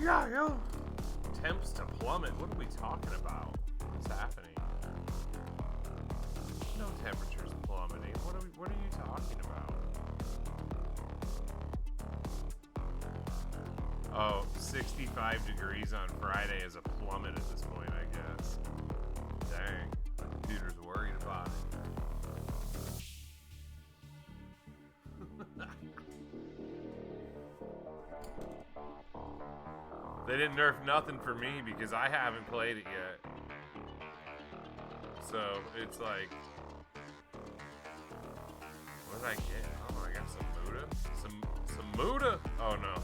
Yeah, yo. Temps to plummet. What are we talking about? What's happening? No temperatures plummeting. What are you talking about? Oh, 65 degrees on Friday is a plummet at this point, I guess. Dang. My computer's worried about it. They didn't nerf nothing for me because I haven't played it yet. So it's like, what did I get? Oh, I got some Muda. Some Muda. Oh no.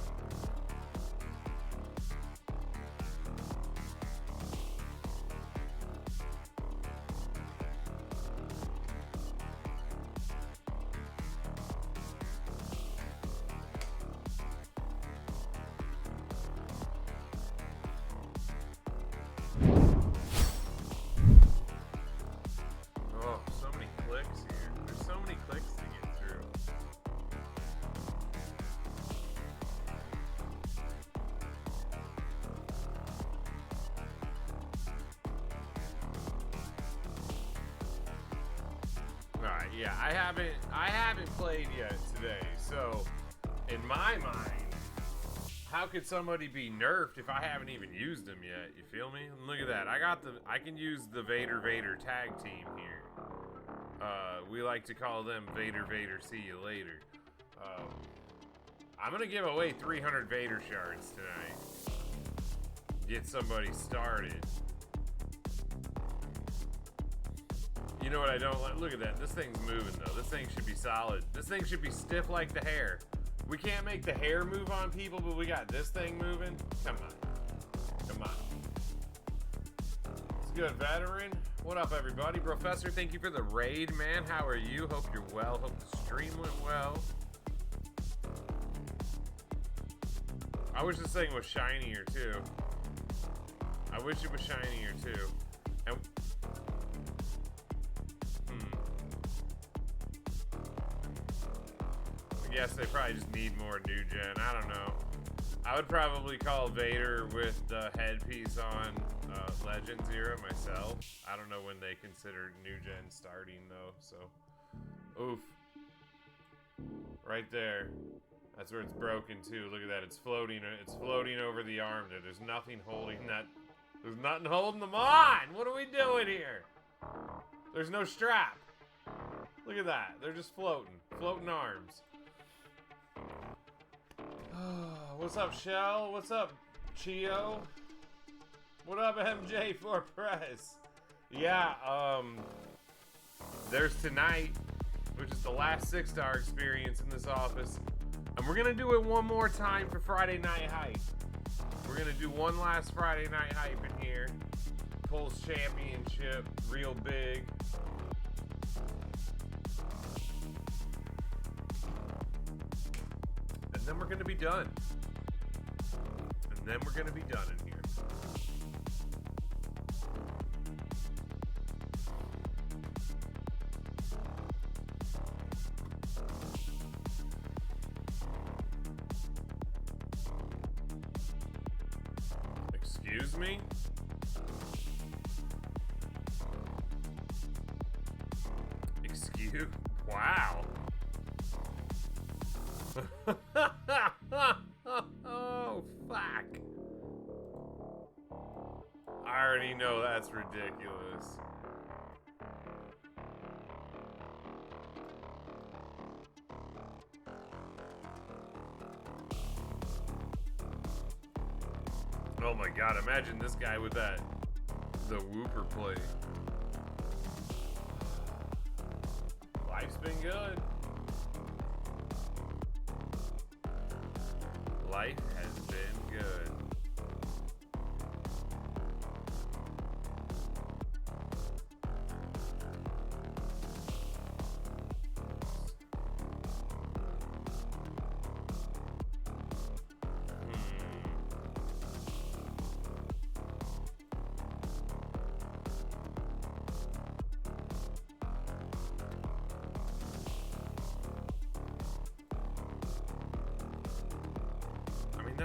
Yeah, I haven't played yet today, so in my mind, how could somebody be nerfed if I haven't even used them yet? You feel me? And look at that. I can use the Vader tag team here. We like to call them Vader, see you later. I'm gonna give away 300 Vader shards tonight. Get somebody started. You know what I don't like? Look at that. This thing's moving, though. This thing should be solid. This thing should be stiff like the hair. We can't make the hair move on people, but we got this thing moving. Come on. Come on. It's good, veteran. What up, everybody? Professor, thank you for the raid, man. How are you? Hope you're well. Hope the stream went well. I wish this thing was shinier, too. I wish it was shinier, too. And I guess they probably just need more new gen. I don't know. I would probably call Vader with the headpiece on Legends era myself. I don't know when they consider new gen starting though. So, oof. Right there. That's where it's broken too. Look at that. It's floating. It's floating over the arm there. There's nothing holding that. There's nothing holding them on. What are we doing here? There's no strap. Look at that. They're just floating. Floating arms. What's up, Shell? What's up, Chio? What up, MJ4 Press? Yeah, there's tonight, which is the last 6-star experience in this office. And we're gonna do it one more time for Friday Night Hype. We're gonna do one last Friday Night Hype in here. Pulse Championship, real big. And then we're gonna be done. And then we're gonna be done in here. Excuse me? Excuse? Wow. Oh, fuck. I already know that's ridiculous. Oh my god, imagine this guy with the whooper plate. Life's been good. Life has been good.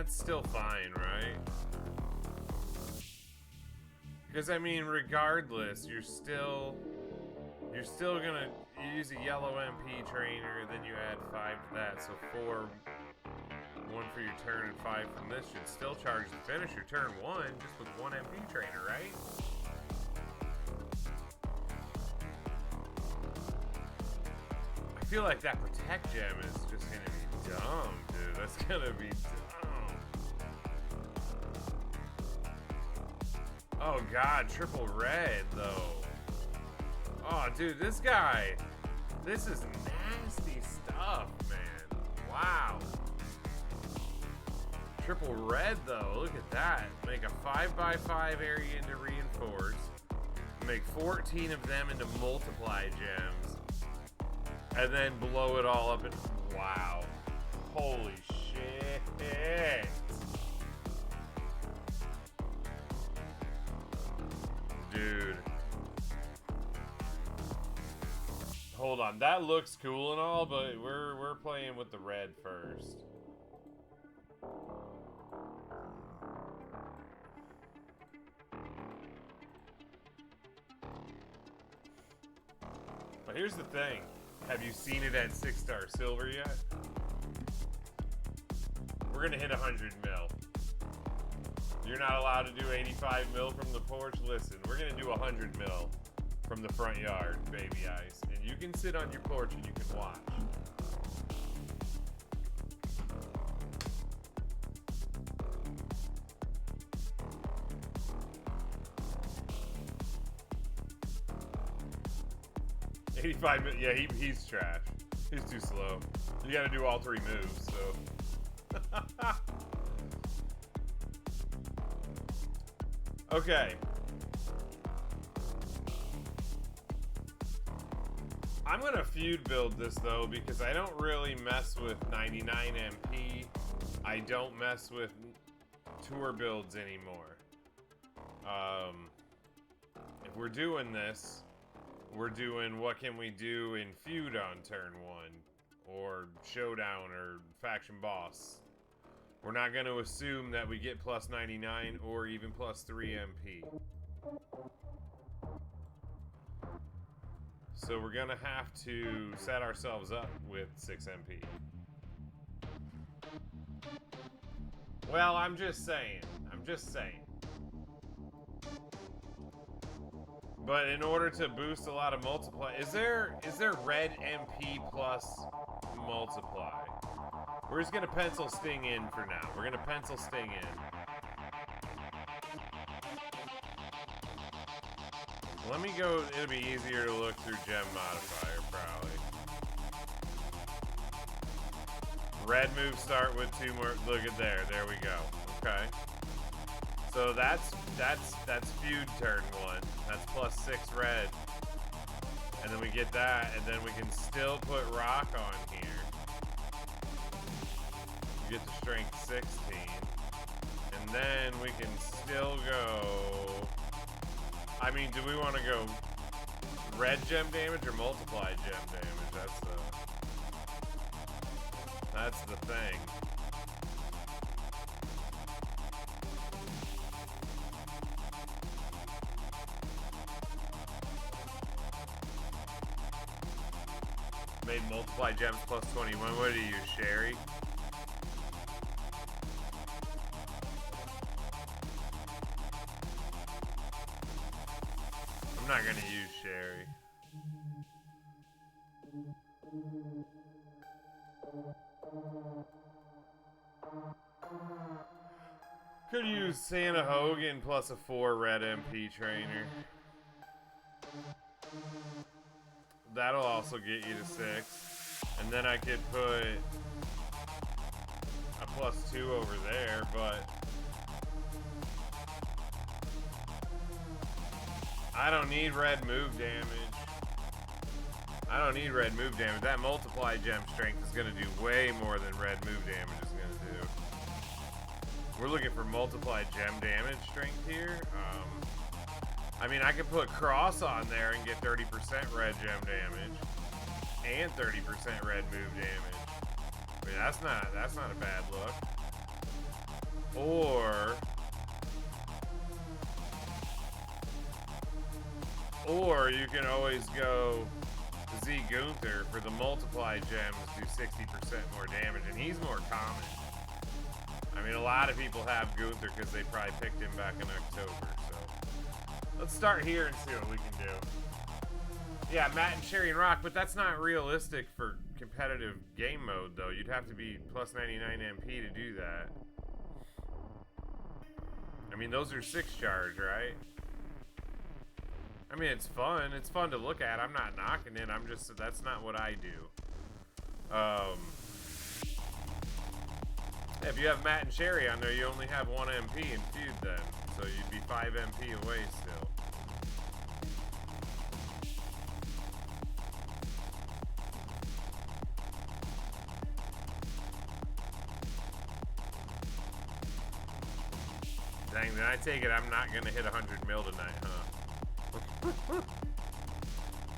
that's still fine, right? Because I mean, regardless, you're still gonna use a yellow MP trainer, then you add 5 to that, so 4, 1 for your turn and 5 from this should still charge to finish your turn 1 just with 1 MP trainer, right? I feel like that protect gem is just gonna be dumb, dude. That's gonna be dumb. Oh god, triple red though. Oh dude, this guy. This is nasty stuff, man. Wow. Triple red though, look at that. Make a 5x5 area into reinforce. Make 14 of them into multiply gems. And then blow it all up and wow. Holy shit. Dude. Hold on, that looks cool and all, but we're playing with the red first. But here's the thing. Have you seen it at 6-star silver yet? We're gonna hit 100 mil. You're not allowed to do 85 mil from the porch. Listen, we're gonna do 100 mil from the front yard, baby ice. And you can sit on your porch and you can watch. Yeah, he's trash. He's too slow. You gotta do all 3 moves, so. Okay. I'm gonna feud build this though because I don't really mess with 99 MP. I don't mess with tour builds anymore. If we're doing this, we're doing what can we do in feud on turn 1 or showdown or faction boss. We're not going to assume that we get plus 99 or even plus 3 MP. So we're going to have to set ourselves up with 6 MP. Well, I'm just saying. But in order to boost a lot of multiply, is there red MP plus multiply? We're just gonna pencil Sting in for now. We're gonna pencil Sting in. Let me go. It'll be easier to look through gem modifier probably. Red moves start with 2 more. Look at there. There we go. Okay. So that's feud turn 1. That's plus 6 red. And then we get that, and then we can still put rock on here. We get to strength 16. And then we can still go. I mean, do we want to go red gem damage or multiply gem damage? That's the thing. Made multiply gems plus 21. What do you use, Sherry? I'm not gonna use Sherry. Could use Santa Hogan plus a 4 red MP trainer. That'll also get you to 6. And then I could put a plus 2 over there, but I don't need red move damage. That multiply gem strength is going to do way more than red move damage is going to do. We're looking for multiply gem damage strength here. I mean, I could put cross on there and get 30% red gem damage and 30% red move damage. I mean, that's not a bad look. Or you can always go Z Gunther for the multiply gems, do 60% more damage, and he's more common. I mean, a lot of people have Gunther because they probably picked him back in October, so. Let's start here and see what we can do. Yeah, Matt and Sherry and Rock, but that's not realistic for competitive game mode, though. You'd have to be plus 99 MP to do that. I mean, those are 6 charge, right? I mean, it's fun. It's fun to look at. I'm not knocking it. I'm just, that's not what I do. If you have Matt and Sherry on there, you only have 1 MP in feud then. So you'd be 5 MP away still. Dang, then I take it I'm not going to hit 100 mil tonight, huh?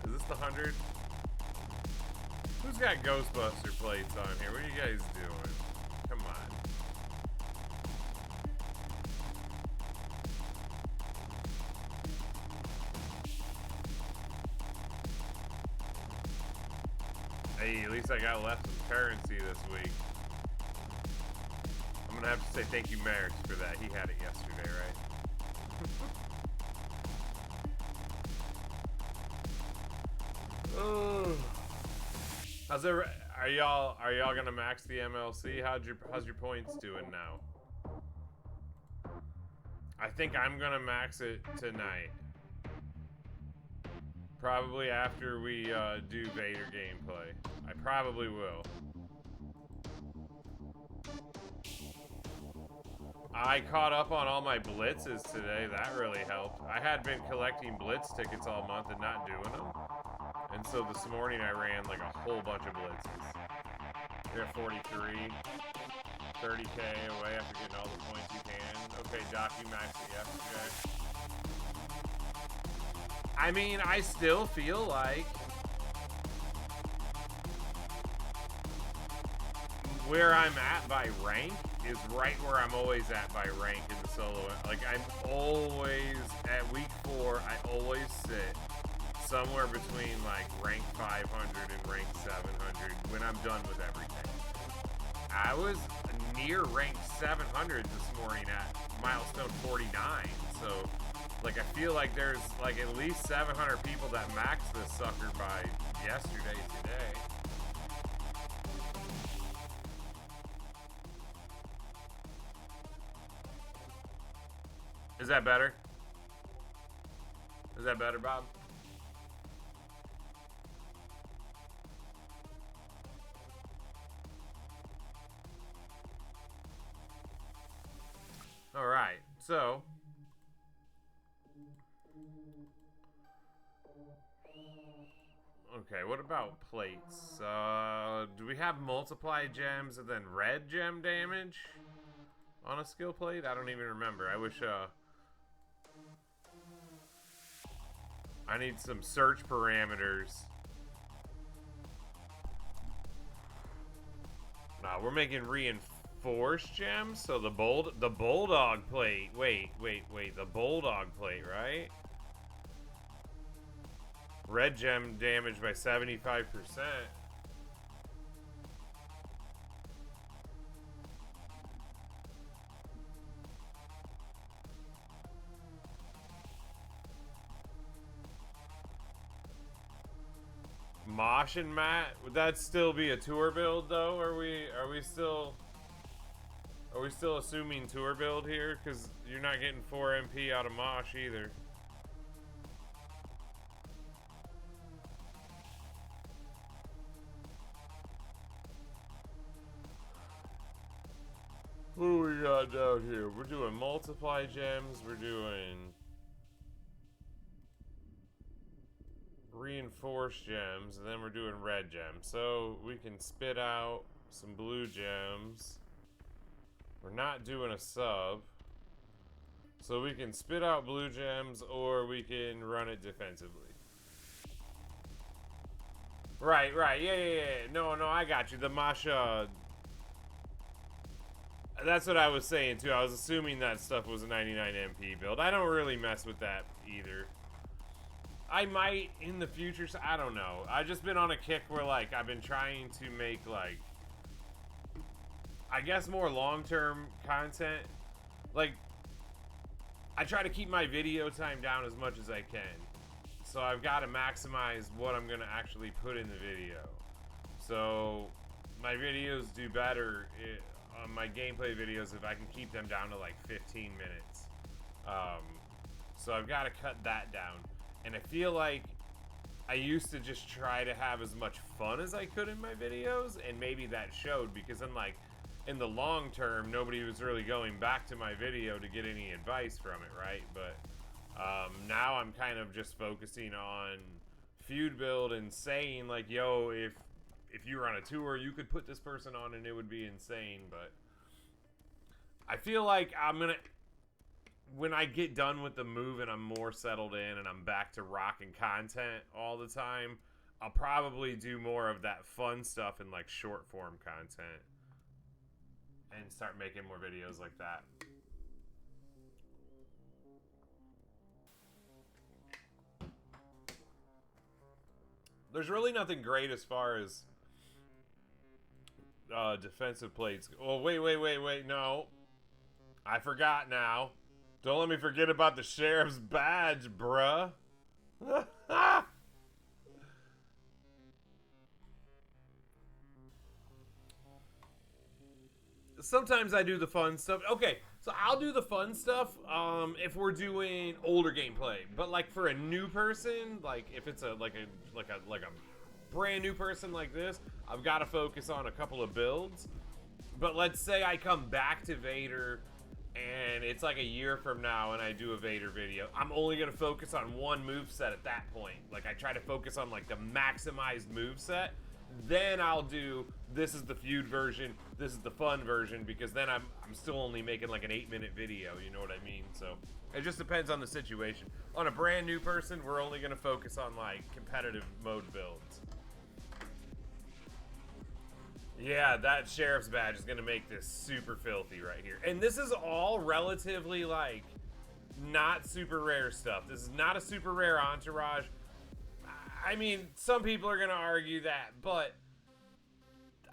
Is this the 100? Who's got Ghostbuster plates on here? What are you guys doing? Come on. Hey, at least I got left some currency this week. I'm gonna have to say thank you, Merrick, for that. He had it yesterday, right? Oh. Are y'all gonna max the MLC? How's your points doing now? I think I'm gonna max it tonight. Probably after we do Vader gameplay. I probably will. I caught up on all my blitzes today. That really helped. I had been collecting blitz tickets all month and not doing them. And so this morning I ran like a whole bunch of blitzes. You're at 43. 30k away after getting all the points you can. Okay, Doc, you maxed it yesterday. I mean, I still feel like where I'm at by rank is right where I'm always at by rank in the solo. Like, I'm always, at week 4, I always sit somewhere between, like, rank 500 and rank 700 when I'm done with everything. I was near rank 700 this morning at milestone 49, so, like, I feel like there's, like, at least 700 people that maxed this sucker by yesterday, today. Is that better? Is that better, Bob? All right, so okay, what about plates? Do we have multiply gems and then red gem damage on a skill plate? I don't even remember. I wish I need some search parameters. Nah, we're making reinforced gems, so the bulldog plate. Wait, the bulldog plate, right? Red gem damage by 75%. Mosh and Matt, would that still be a tour build though? Are we still assuming tour build here? Because you're not getting 4 MP out of Mosh either. What do we got down here? We're doing multiply gems, we're doing reinforced gems, and then we're doing red gems. So we can spit out some blue gems. We're not doing a sub. So we can spit out blue gems, or we can run it defensively. Right, yeah. No, I got you. The Masha... That's what I was saying too. I was assuming that stuff was a 99 MP build. I don't really mess with that either. I might in the future. I don't know. I've just been on a kick where like I've been trying to make like, I guess, more long-term content. Like, I try to keep my video time down as much as I can. So I've got to maximize what I'm going to actually put in the video. So my videos do better on my gameplay videos if I can keep them down to like 15 minutes. So I've got to cut that down. And I feel like I used to just try to have as much fun as I could in my videos, and maybe that showed, because then like in the long term nobody was really going back to my video to get any advice from it, right? But now I'm kind of just focusing on feud build and saying like, yo, if you were on a tour you could put this person on and it would be insane. But I feel like I'm gonna, when I get done with the move and I'm more settled in and I'm back to rocking content all the time, I'll probably do more of that fun stuff in like short form content and start making more videos like that. There's really nothing great as far as defensive plates. Oh, wait, no. I forgot now. Don't let me forget about the sheriff's badge, bruh. Sometimes I do the fun stuff. Okay, so I'll do the fun stuff if we're doing older gameplay. But like for a new person, like if it's a brand new person like this, I've got to focus on a couple of builds. But let's say I come back to Vader and it's like a year from now and I do a Vader video. I'm only going to focus on one moveset at that point. Like I try to focus on like the maximized moveset. Then I'll do, this is the feud version, this is the fun version, because then I'm still only making like an 8-minute video, you know what I mean? So it just depends on the situation. On a brand new person, we're only going to focus on like competitive mode builds. Yeah, that sheriff's badge is going to make this super filthy right here. And this is all relatively, like, not super rare stuff. This is not a super rare entourage. I mean, some people are going to argue that, but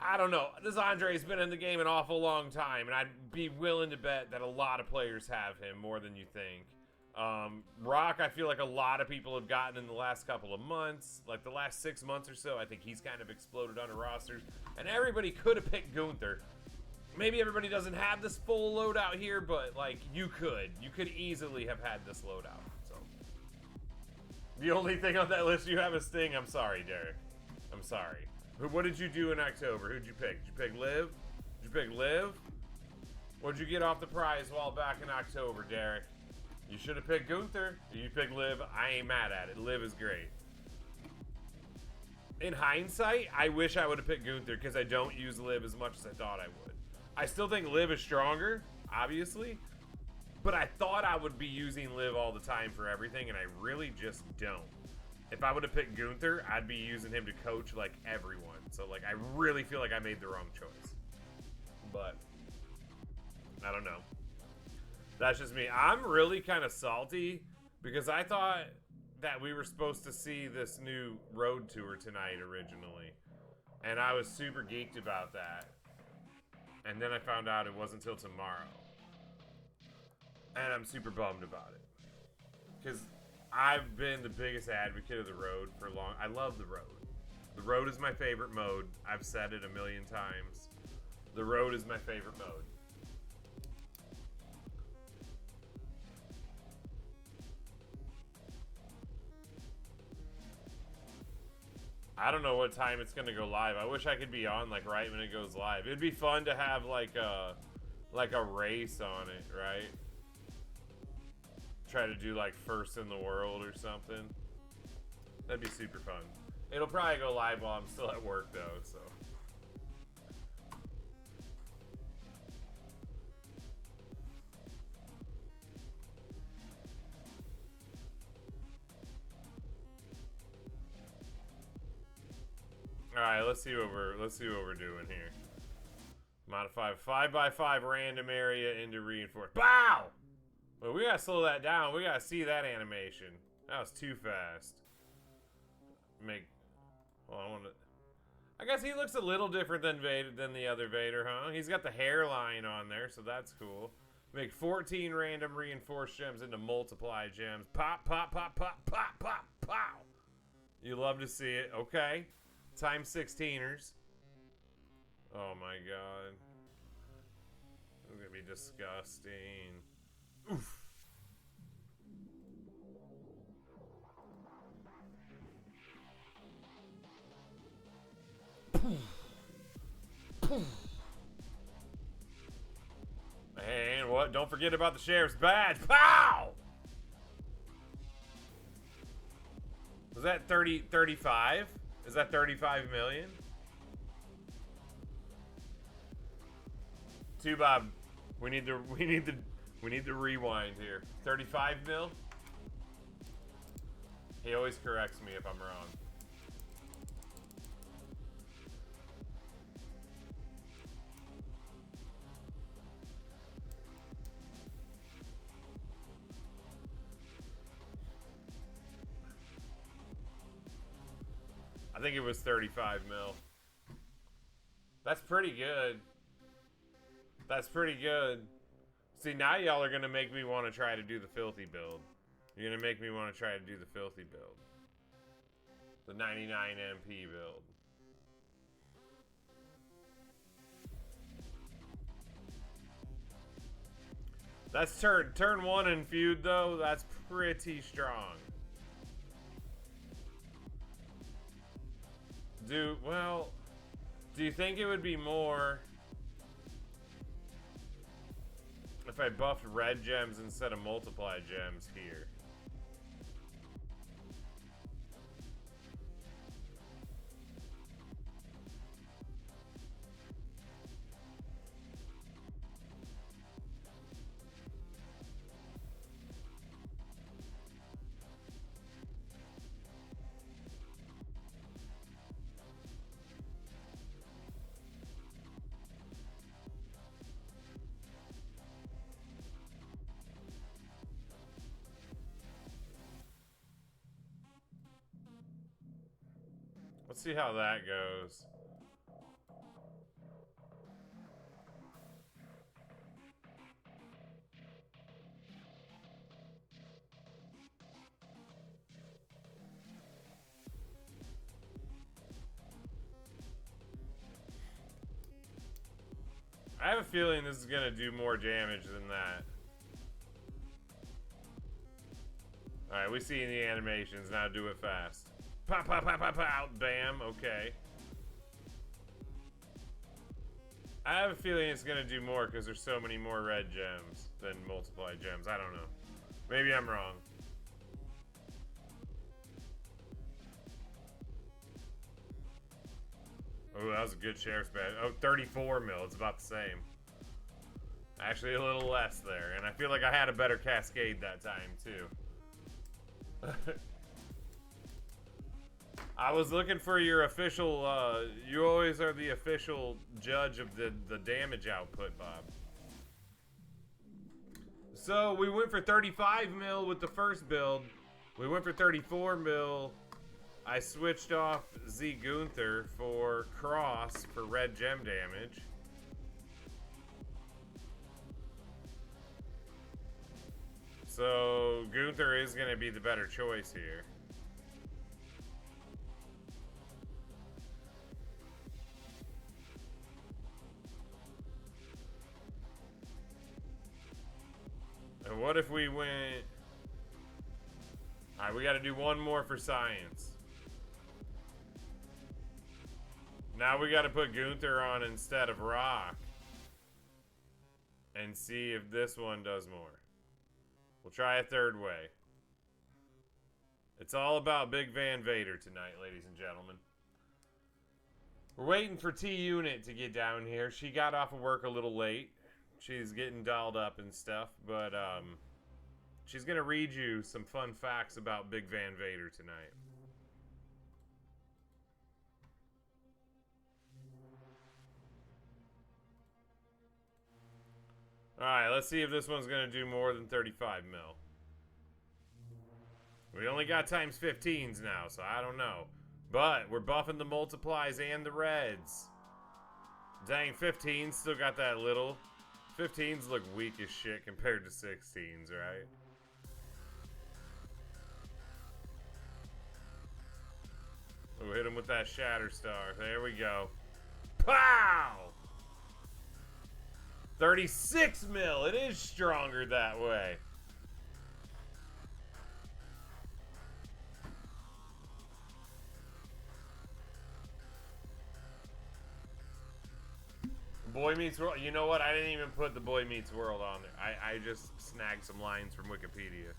I don't know. This Andre's been in the game an awful long time, and I'd be willing to bet that a lot of players have him more than you think. Rock, I feel like a lot of people have gotten in the last couple of months, like the last 6 months or so. I think he's kind of exploded on the rosters, and everybody could have picked Gunther. Maybe everybody doesn't have this full loadout here, but like you could easily have had this loadout. So the only thing on that list you have is Sting. I'm sorry, Derek. I'm sorry. What did you do in October? Who'd you pick? Did you pick Liv? Did you pick Liv? What'd you get off the prize while back in October, Derek? You should have picked Gunther. You picked Liv. I ain't mad at it. Liv is great. In hindsight, I wish I would have picked Gunther because I don't use Liv as much as I thought I would. I still think Liv is stronger, obviously, but I thought I would be using Liv all the time for everything, and I really just don't. If I would have picked Gunther, I'd be using him to coach like everyone. So like, I really feel like I made the wrong choice. But I don't know. That's just me. I'm really kind of salty because I thought that we were supposed to see this new road tour tonight originally. And I was super geeked about that. And then I found out it wasn't until tomorrow. And I'm super bummed about it. Because I've been the biggest advocate of the road for long. I love the road. The road is my favorite mode. I've said it a million times. The road is my favorite mode. I don't know what time it's gonna go live. I wish I could be on like right when it goes live. It'd be fun to have like a race on it, right? Try to do like first in the world or something. That'd be super fun. It'll probably go live while I'm still at work though, so. All right, let's see what we're doing here. Modify 5x5 random area into reinforced. Bow! Well, we gotta slow that down. We gotta see that animation. That was too fast. Well, I guess he looks a little different than Vader, than the other Vader, huh? He's got the hairline on there, so that's cool. Make 14 random reinforced gems into multiply gems. Pop, pop, pop, pop, pop, pop, pow. You love to see it. Okay. Times 16ers. Oh my god. This is gonna be disgusting. Oof. And what? Don't forget about the sheriff's badge. Pow! Was that 35? Is that 35 million? Too Bob. We need to rewind here. 35 mil? He always corrects me if I'm wrong. I think it was 35 mil. That's pretty good. That's pretty good. See, now y'all are going to make me want to try to do the filthy build. You're going to make me want to try to do the filthy build. The 99 MP build. That's turn 1 in feud, though. That's pretty strong. Do you think it would be more if I buffed red gems instead of multiply gems here? Let's see how that goes. I have a feeling this is going to do more damage than that. Alright, we see in the animations. Now do it fast. Pop, pop, pop, pop, pop. Bam. Okay. I have a feeling it's going to do more because there's so many more red gems than multiply gems. I don't know. Maybe I'm wrong. Oh, that was a good sheriff's badge. Oh, 34 mil. It's about the same. Actually, a little less there. And I feel like I had a better cascade that time, too. I was looking for your official, you always are the official judge of the damage output, Bob. So, we went for 35 mil with the first build. We went for 34 mil. I switched off Z Gunther for Cross for red gem damage. So, Gunther is going to be the better choice here. And what if we went... Alright, we got to do one more for science. Now we got to put Gunther on instead of Rock. And see if this one does more. We'll try a third way. It's all about Big Van Vader tonight, ladies and gentlemen. We're waiting for T-Unit to get down here. She got off of work a little late. She's getting dolled up and stuff, but she's going to read you some fun facts about Big Van Vader tonight. Alright, let's see if this one's gonna do more than 35 mil. We only got times 15s now, so I don't know. But we're buffing the multiplies and the reds. Dang, 15s still got that little. 15s look weak as shit compared to 16s, right? We'll hit him with that Shatter Star. There we go. Pow! 36 mil. It is stronger that way. Boy Meets World. You know what? I didn't even put the Boy Meets World on there. I just snagged some lines from Wikipedia.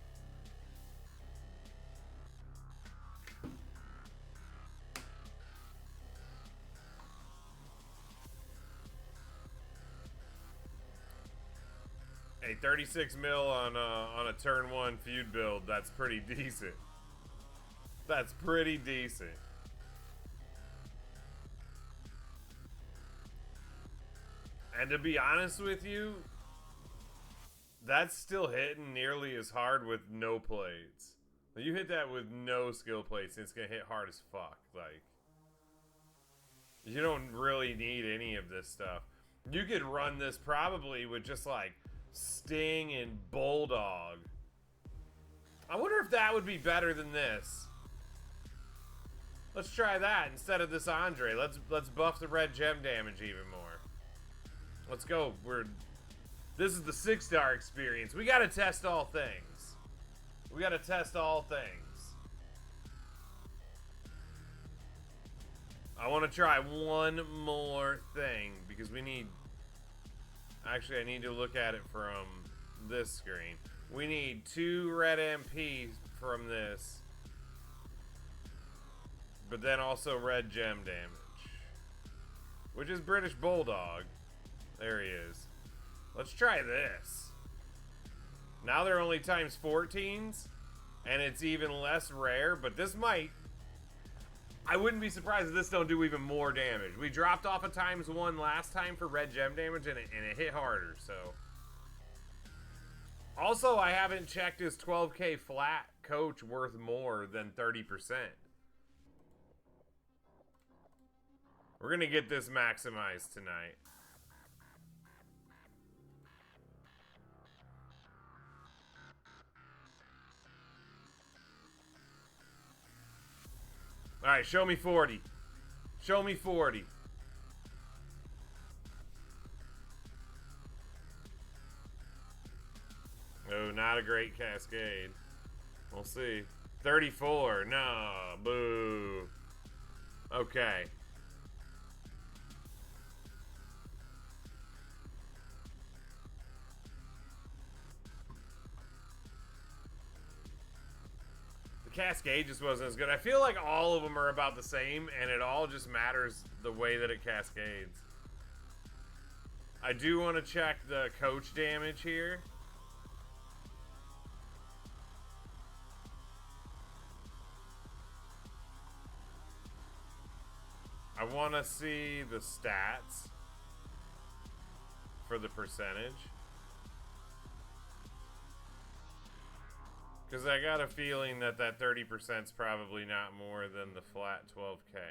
Hey, 36 mil on a turn 1 feud build. That's pretty decent. That's pretty decent. And to be honest with you, that's still hitting nearly as hard with no plates. You hit that with no skill plates, and it's gonna hit hard as fuck. Like, you don't really need any of this stuff. You could run this probably with just like Sting and Bulldog. I wonder if that would be better than this. Let's try that instead of this Andre. Let's buff the red gem damage even more. Let's go. This is the 6-star experience. We gotta test all things. We gotta test all things. I want to try one more thing because we need. Actually, I need to look at it from this screen. We need 2 red MPs from this, but then also red gem damage, which is British Bulldog. There he is. Let's try this. Now they're only times 14s, and it's even less rare, but this might. I wouldn't be surprised if this don't do even more damage. We dropped off a times 1 last time for red gem damage, and it hit harder, so. Also, I haven't checked his 12K flat coach worth more than 30%. We're going to get this maximized tonight. Alright, show me 40. Show me 40. Oh, not a great cascade. We'll see. 34. No. Boo. Okay. Cascade just wasn't as good. I feel like all of them are about the same, and it all just matters the way that it cascades. I do want to check the coach damage here. I want to see the stats for the percentage. Because I got a feeling that 30% is probably not more than the flat 12K.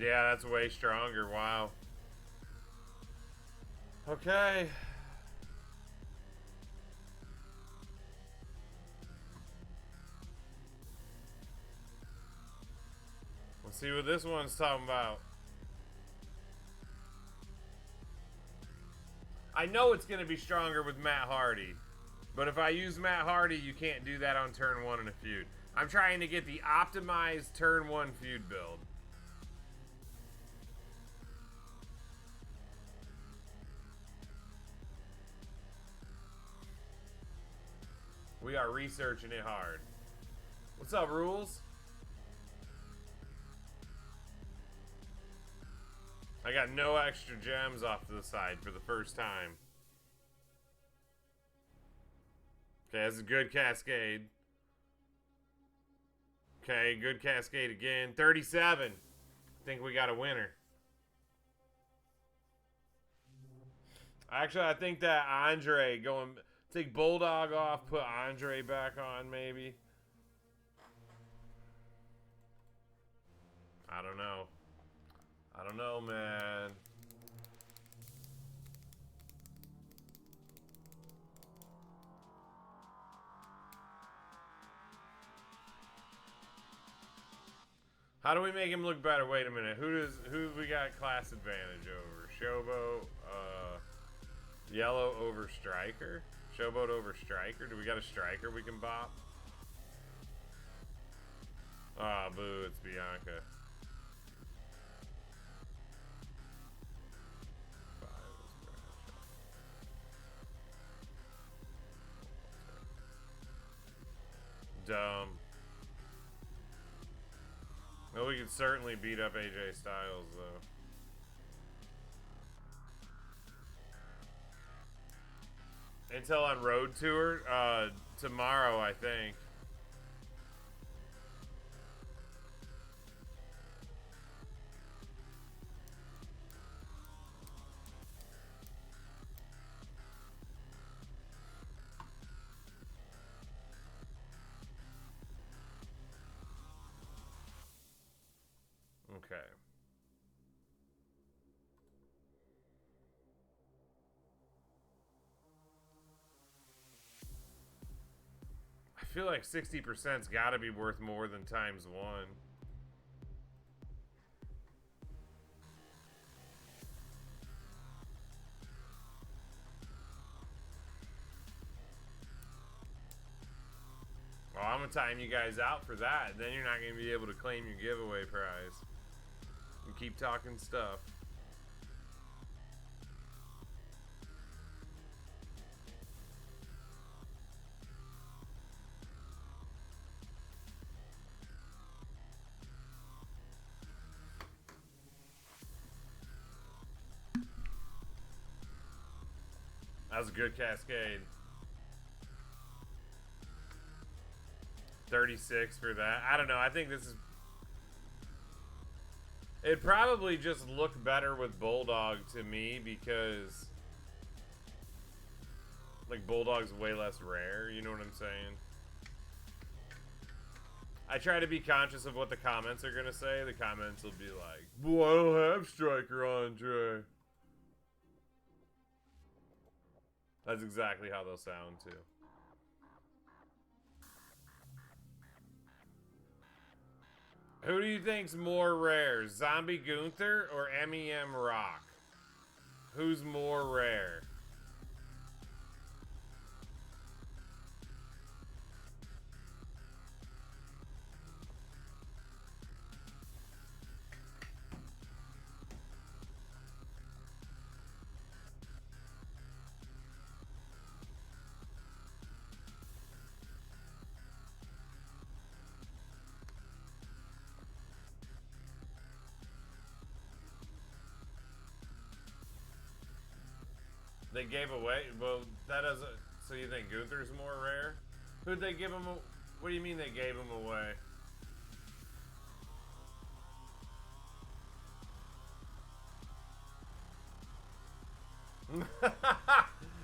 Yeah, that's way stronger. Wow. Okay. Let's see what this one's talking about. I know it's going to be stronger with Matt Hardy. But if I use Matt Hardy, you can't do that on turn 1 in a feud. I'm trying to get the optimized turn 1 feud build. We are researching it hard. What's up, Rules? I got no extra gems off to the side for the first time. Okay, that's a good cascade. Okay, good cascade again. 37. I think we got a winner. Actually, I think that Andre going... Take Bulldog off, put Andre back on, maybe. I don't know. I don't know, man. How do we make him look better? Wait a minute. Who we got class advantage over? Showboat, Yellow over Striker? Showboat over Striker? Do we got a Striker we can bop? Ah, oh, boo, it's Bianca. Dumb. Well, we could certainly beat up AJ Styles, though. Until on road tour, tomorrow, I think. Okay. I feel like 60%'s got to be worth more than ×1. Well, I'm gonna time you guys out for that. Then you're not gonna be able to claim your giveaway prize. And keep talking stuff. That was a good cascade. 36 for that. I don't know. I think this is... It'd probably just look better with Bulldog to me because... Like, Bulldog's way less rare. You know what I'm saying? I try to be conscious of what the comments are going to say. The comments will be like, well, I don't have Striker Andre. That's exactly how they'll sound, too. Who do you think's more rare? Zombie Gunther or MEM Rock? Who's more rare? They gave away? Well, that doesn't... So you think Gunther's more rare? Who'd they give him... What do you mean they gave him away?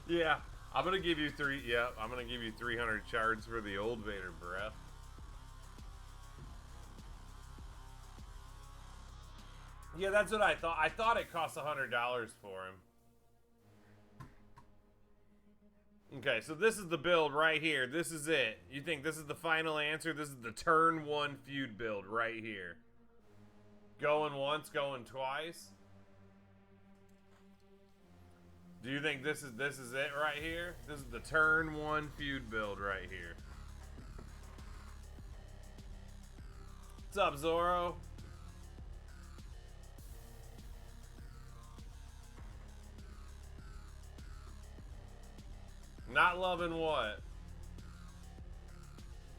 Yeah, I'm gonna give you I'm gonna give you 300 shards for the old Vader breath. Yeah, that's what I thought. I thought it cost $100 for him. Okay, so this is the build right here. This is it. You think this is the final answer? This is the turn 1 feud build right here. Going once, going twice. Do you think this is it right here? This is the turn 1 feud build right here. What's up, Zorro? Not loving what?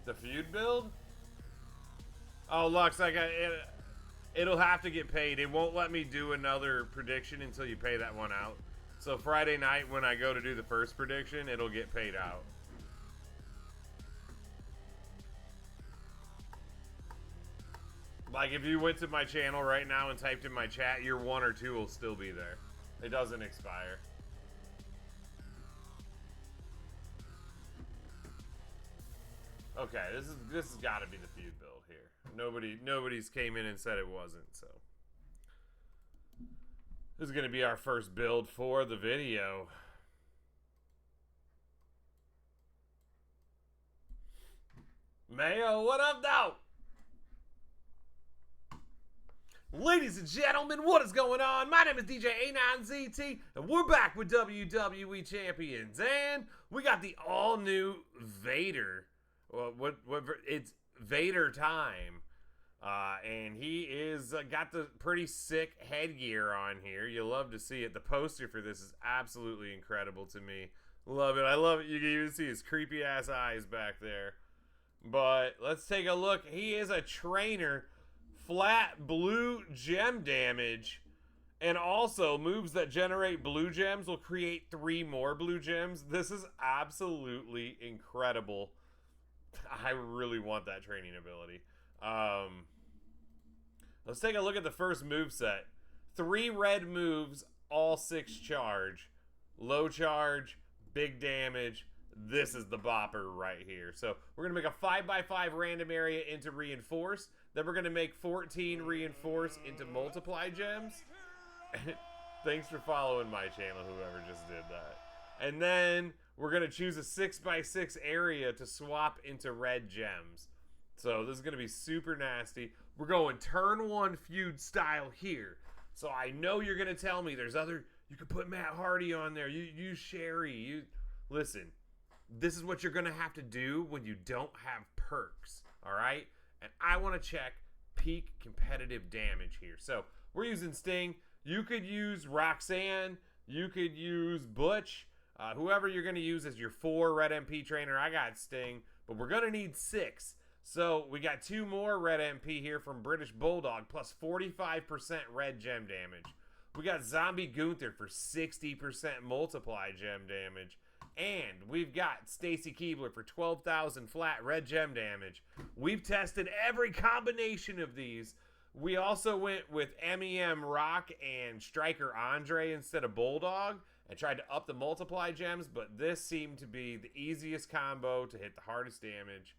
The feud build? Oh, Lux, I got it. It'll have to get paid. It won't let me do another prediction until you pay that one out. So Friday night when I go to do the first prediction, it'll get paid out. Like if you went to my channel right now and typed in my chat, your 1 or 2 will still be there. It doesn't expire. Okay, this has got to be the feud build here. Nobody's came in and said it wasn't, so this is going to be our first build for the video. Mayo, what up, though? Ladies and gentlemen, what is going on? My name is DJ A9ZT, and we're back with WWE Champions, and we got the all-new Vader. Well, it's Vader time, and he is got the pretty sick headgear on here. You love to see it. The poster for this is absolutely incredible to me. Love it. I love it. You can even see his creepy ass eyes back there. But let's take a look. He is a trainer. Flat blue gem damage, and also moves that generate blue gems will create 3 more blue gems. This is absolutely incredible. I really want that training ability. Let's take a look at the first move set. 3 red moves, all 6 charge. Low charge, big damage. This is the bopper right here. So we're going to make a 5x5 random area into reinforce. Then we're going to make 14 reinforce into multiply gems. Thanks for following my channel, whoever just did that. And then we're going to choose a 6x6 area to swap into red gems. So this is going to be super nasty. We're going turn 1 feud style here. So I know you're going to tell me there's other... You could put Matt Hardy on there. You use Sherry. Listen, this is what you're going to have to do when you don't have perks. All right? And I want to check peak competitive damage here. So we're using Sting. You could use Roxanne. You could use Butch. Whoever you're going to use as your 4 red MP trainer. I got Sting. But we're going to need 6. So we got 2 more red MP here from British Bulldog. Plus 45% red gem damage. We got Zombie Gunther for 60% multiply gem damage. And we've got Stacy Keibler for 12,000 flat red gem damage. We've tested every combination of these. We also went with MEM Rock and Striker Andre instead of Bulldog and tried to up the multiply gems, but this seemed to be the easiest combo to hit the hardest damage.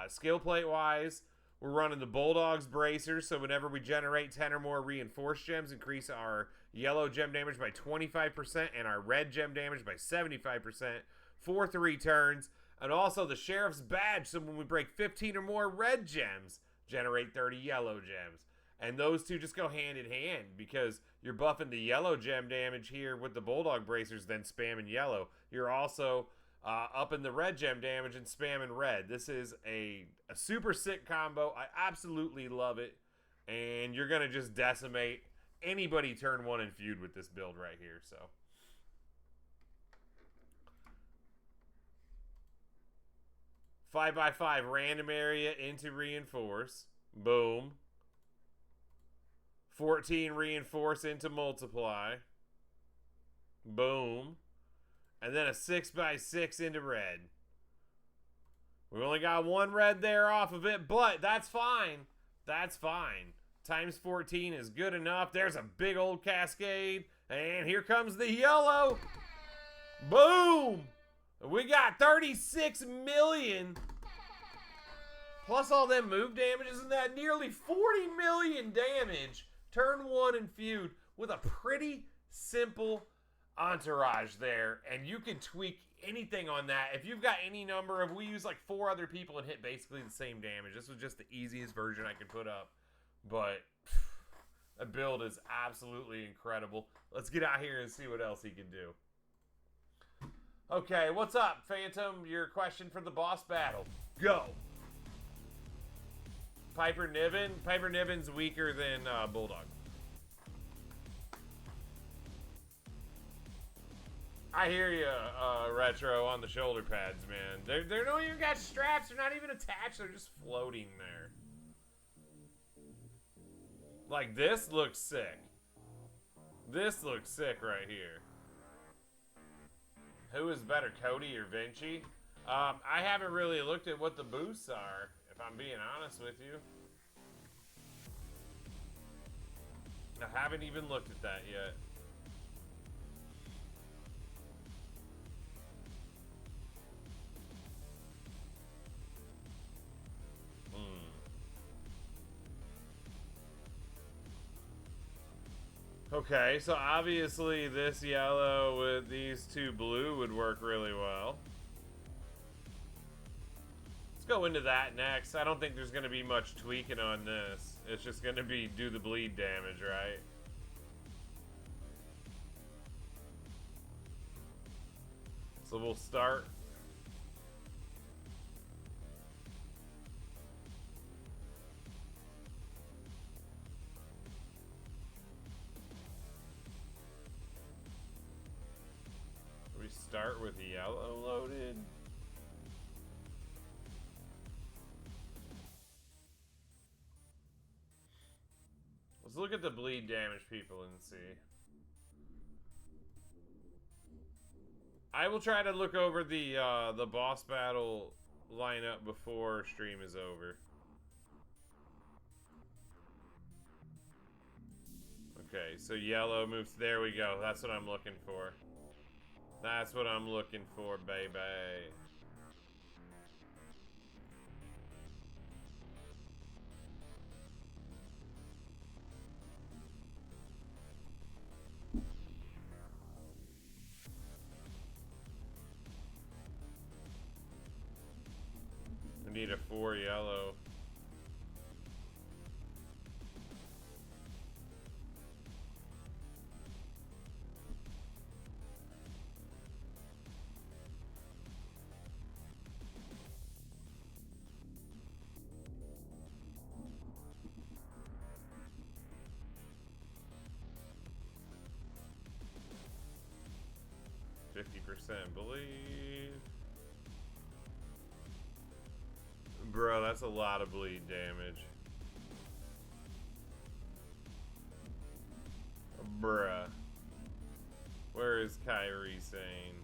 Skill plate wise, we're running the Bulldog's bracers, so whenever we generate 10 or more reinforced gems, increase our yellow gem damage by 25% and our red gem damage by 75% for 3 turns. And also the Sheriff's Badge, so when we break 15 or more red gems, generate 30 yellow gems. And those two just go hand in hand because you're buffing the yellow gem damage here with the Bulldog bracers, then spamming yellow. You're also upping the red gem damage and spamming red. This is a super sick combo. I absolutely love it. And you're going to just decimate anybody turn 1 in feud with this build right here. So 5x5 random area into reinforce. Boom. 14 reinforce into multiply. Boom. And then a 6x6 into red. We only got 1 red there off of it, but that's fine. That's fine. Times 14 is good enough. There's a big old cascade. And here comes the yellow. Boom. We got 36 million. Plus all them move damages and that nearly 40 million damage. Turn 1 in feud with a pretty simple entourage there. And you can tweak anything on that. If you've got any number of, we use like 4 other people and hit basically the same damage. This was just the easiest version I could put up. But that build is absolutely incredible. Let's get out here and see what else he can do. Okay, what's up, Phantom? Your question for the boss battle. Go. Piper Niven. Piper Niven's weaker than Bulldog. I hear you, Retro, on the shoulder pads, man. They don't even got straps. They're not even attached. They're just floating there. Like, this looks sick. This looks sick right here. Who is better, Cody or Vinci? I haven't really looked at what the boosts are, if I'm being honest with you. I haven't even looked at that yet. Okay, so obviously this yellow with these two blue would work really well. Let's go into that next. I don't think there's going to be much tweaking on this. It's just going to be do the bleed damage, right? So we'll start. We start with yellow loaded. Let's look at the bleed damage people and see. I will try to look over the boss battle lineup before stream is over. Okay, so yellow moves. There we go. That's what I'm looking for. That's what I'm looking for, baby. I need a 4 yellow. Believe. Bro, that's a lot of bleed damage. Bruh. Where is Kyrie saying?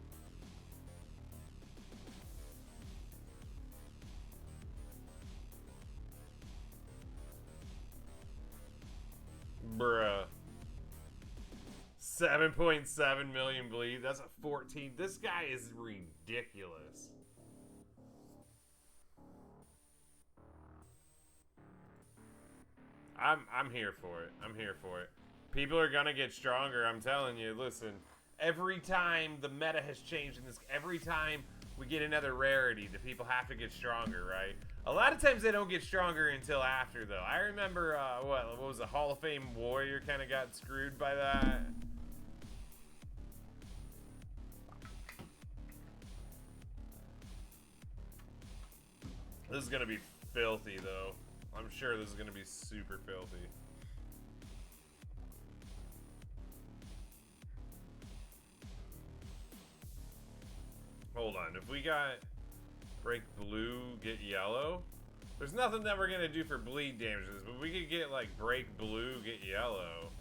Bruh. 7.7 million bleed. That's a 14. This guy is ridiculous. I'm here for it. I'm here for it. People are gonna get stronger. I'm telling you. Listen, every time the meta has changed in this, every time we get another rarity, the people have to get stronger, right? A lot of times they don't get stronger until after, though. I remember what was a Hall of Fame Warrior kind of got screwed by that. This is gonna be filthy, though. I'm sure this is gonna be super filthy. Hold on, if we got break blue, get yellow, there's nothing that we're gonna do for bleed damages, but we could get like break blue, get yellow.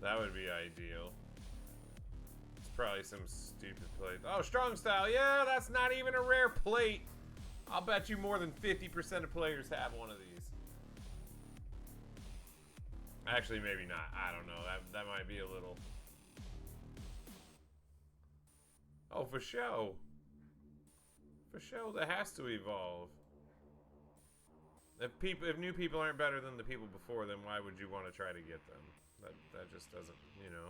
That would be ideal. It's probably some stupid plate. Oh, strong style, yeah, that's not even a rare plate. I'll bet you more than 50% of players have one of these. Actually, maybe not. I don't know. That might be a little. Oh, for show. For show, that has to evolve. If new people aren't better than the people before, then why would you want to try to get them? That just doesn't, you know.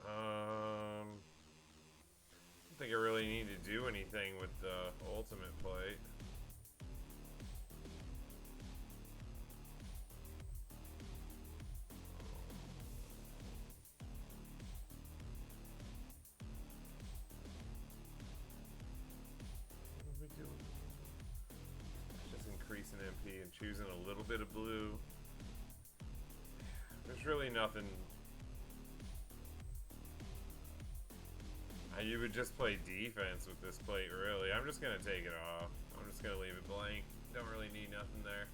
I don't think I really need to do anything with the ultimate plate. What are we doing? Just increasing MP and choosing a little bit of blue. There's really nothing. You would just play defense with this plate, really. I'm just gonna take it off. I'm just gonna leave it blank. Don't really need nothing there.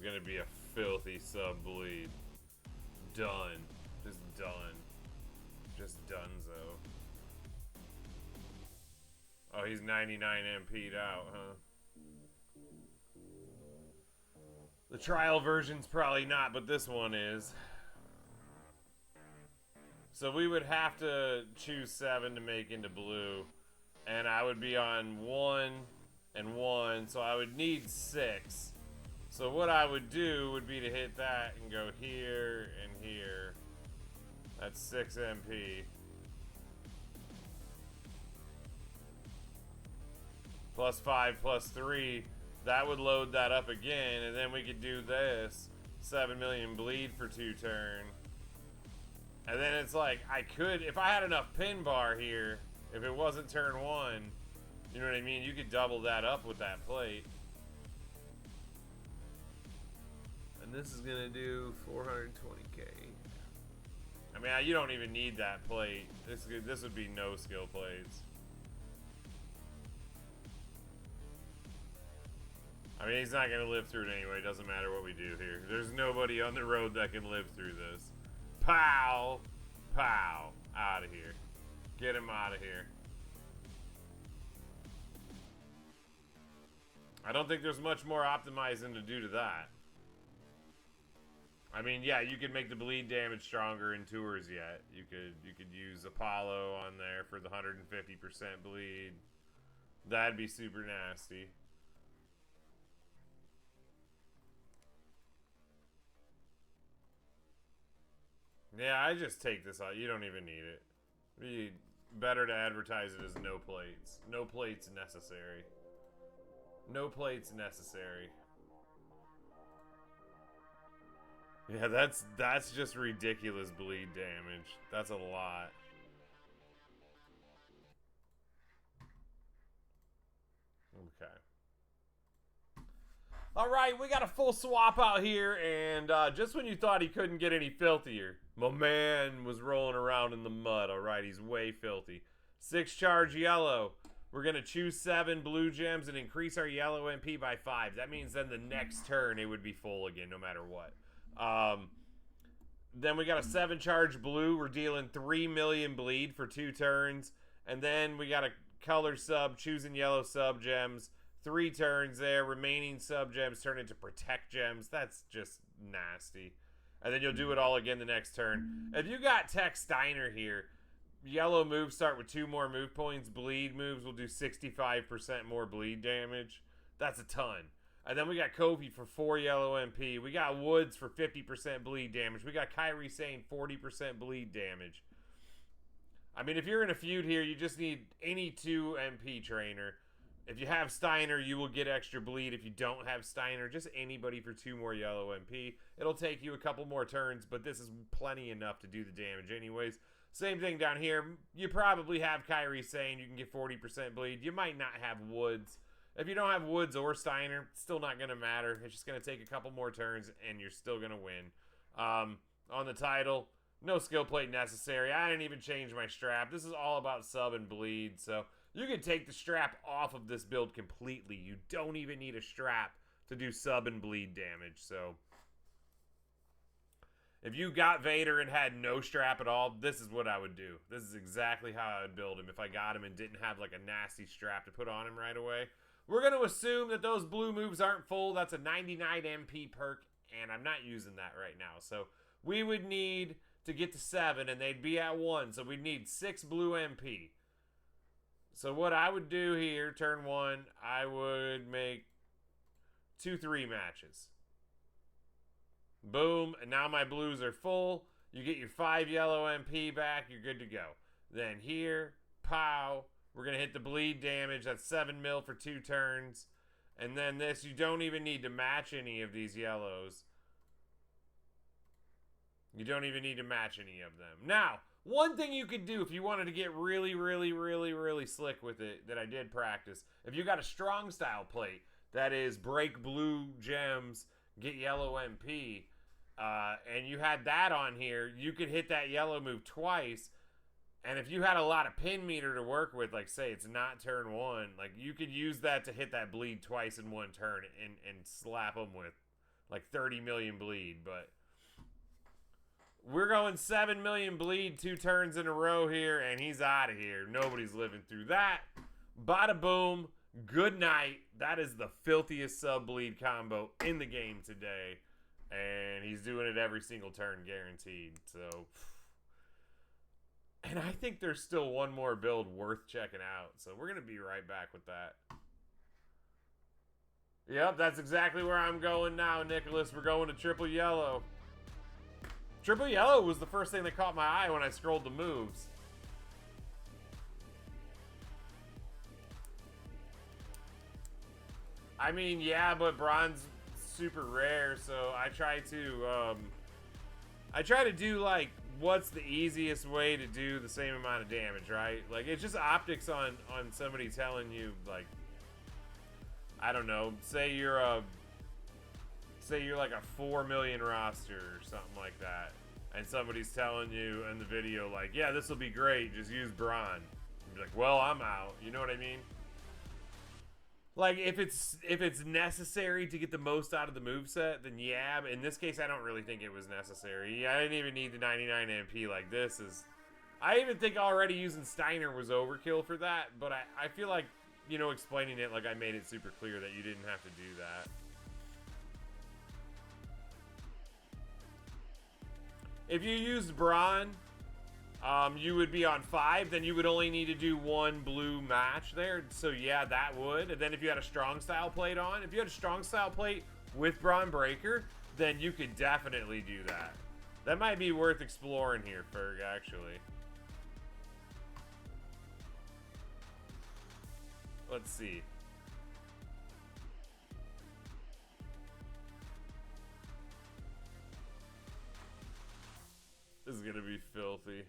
gonna be a filthy sub bleed. Done. Just done. Just donezo. Oh, he's 99 MP'd out, huh? The trial version's probably not, but this one is. So we would have to choose 7 to make into blue. And I would be on 1 and 1, so I would need 6. So what I would do would be to hit that and go here and here. That's 6 MP. Plus 5, plus 3. That would load that up again, and then we could do this. 7 million bleed for 2 turn. And then it's like, I could, if I had enough pin bar here, if it wasn't turn 1, you know what I mean? You could double that up with that plate. And this is gonna do 420k. I mean, you don't even need that plate. This would be no skill plates. I mean, he's not gonna live through it anyway. It doesn't matter what we do here. There's nobody on the road that can live through this. Pow! Pow! Out of here. Get him out of here. I don't think there's much more optimizing to do to that. I mean, yeah, you could make the bleed damage stronger in tours yet. You could use Apollo on there for the 150% bleed. That'd be super nasty. Yeah, I just take this out. You don't even need it. It'd be better to advertise it as no plates. No plates necessary. No plates necessary. Yeah, that's just ridiculous bleed damage. That's a lot. Okay. All right, we got a full swap out here, and just when you thought he couldn't get any filthier, my man was rolling around in the mud. All right, he's way filthy. 6 charge yellow. We're going to choose 7 blue gems and increase our yellow MP by 5. That means then the next turn it would be full again, no matter what. Then we got a 7 charge blue. We're dealing 3 million bleed for 2 turns. And then we got a color sub, choosing yellow sub gems. 3 turns there. Remaining sub gems turn into protect gems. That's just nasty. And then you'll do it all again the next turn. If you got Tech Steiner here, yellow moves start with 2 more move points. Bleed moves will do 65% more bleed damage. That's a ton. And then we got Kofi for 4 yellow MP. We got Woods for 50% bleed damage. We got Kyrie saying 40% bleed damage. I mean, if you're in a feud here, you just need any 2 MP trainer. If you have Steiner, you will get extra bleed. If you don't have Steiner, just anybody for 2 more yellow MP. It'll take you a couple more turns, but this is plenty enough to do the damage anyways. Same thing down here. You probably have Kyrie saying you can get 40% bleed. You might not have Woods. If you don't have Woods or Steiner, it's still not going to matter. It's just going to take a couple more turns, and you're still going to win. On the title, no skill plate necessary. I didn't even change my strap. This is all about sub and bleed, so you can take the strap off of this build completely. You don't even need a strap to do sub and bleed damage, so if you got Vader and had no strap at all, this is what I would do. This is exactly how I would build him if I got him and didn't have like a nasty strap to put on him right away. We're going to assume that those blue moves aren't full. That's a 99 MP perk, and I'm not using that right now. So we would need to get to 7, and they'd be at 1. So we'd need 6 blue MP. So what I would do here, turn 1, I would make 2-3 matches. Boom, and now my blues are full. You get your 5 yellow MP back. You're good to go. Then here, pow. We're going to hit the bleed damage. That's 7 mil for 2 turns. And then this, you don't even need to match any of these yellows. You don't even need to match any of them. Now, one thing you could do if you wanted to get really, really, really, really slick with it that I did practice, if you got a strong style plate, that is break blue gems, get yellow MP, and you had that on here, you could hit that yellow move twice. And if you had a lot of pin meter to work with, like say it's not turn 1, like you could use that to hit that bleed twice in 1 turn and slap them with like 30 million bleed, but we're going 7 million bleed 2 turns in a row here, and he's out of here. Nobody's living through that. Bada boom. Good night. That is the filthiest sub bleed combo in the game today. And he's doing it every single turn guaranteed. So, and I think there's still one more build worth checking out. So we're going to be right back with that. Yep, that's exactly where I'm going now, Nicholas. We're going to triple yellow. Triple yellow was the first thing that caught my eye when I scrolled the moves. I mean, yeah, but bronze super rare, so I try to do like what's the easiest way to do the same amount of damage, right? Like it's just optics on somebody telling you like, I don't know, say you're like a 4 million roster or something like that, and somebody's telling you in the video like, yeah, this will be great, just use Braun. You're like, well, I'm out. You know what I mean? Like if it's necessary to get the most out of the moveset, then yeah, but in this case I don't really think it was necessary. I didn't even need the 99 MP. Like this is, I even think already using Steiner was overkill for that, but I feel like, you know, explaining it like I made it super clear that you didn't have to do that. If you used Braun, you would be on 5, then you would only need to do 1 blue match there. So yeah, that would. And then if you had a strong style plate on, if you had a strong style plate with Braun Breaker, then you could definitely do that. That might be worth exploring here, Ferg, actually. Let's see. This is gonna be filthy.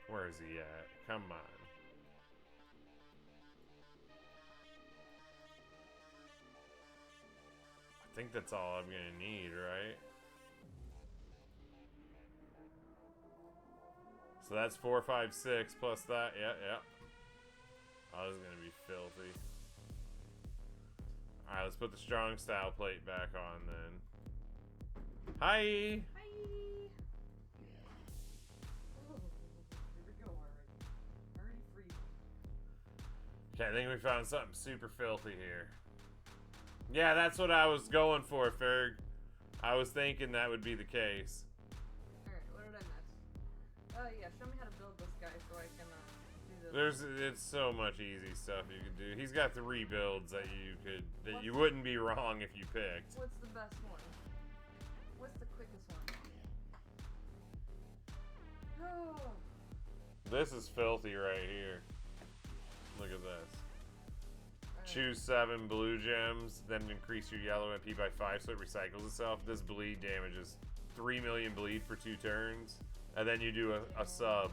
Where is he at? Come on. I think that's all I'm gonna need, right? So that's 4, 5, 6 plus that. Yeah, yeah. Oh, this is gonna be filthy. Alright, let's put the strong style plate back on then. Hi! Hi! Oh, here we go already. Already free. Okay, I think we found something super filthy here. Yeah, that's what I was going for, Ferg. I was thinking that would be the case. Alright, what did I miss? Yeah, show me how to build this guy so I can do the... It's so much easy stuff you can do. He's got 3 builds that you wouldn't be wrong if you picked. What's the best one? What's the quickest one? Oh. This is filthy right here. Look at this. Choose 7 blue gems, then increase your yellow MP by 5 so it recycles itself. This bleed damages 3 million bleed for 2 turns, and then you do a sub,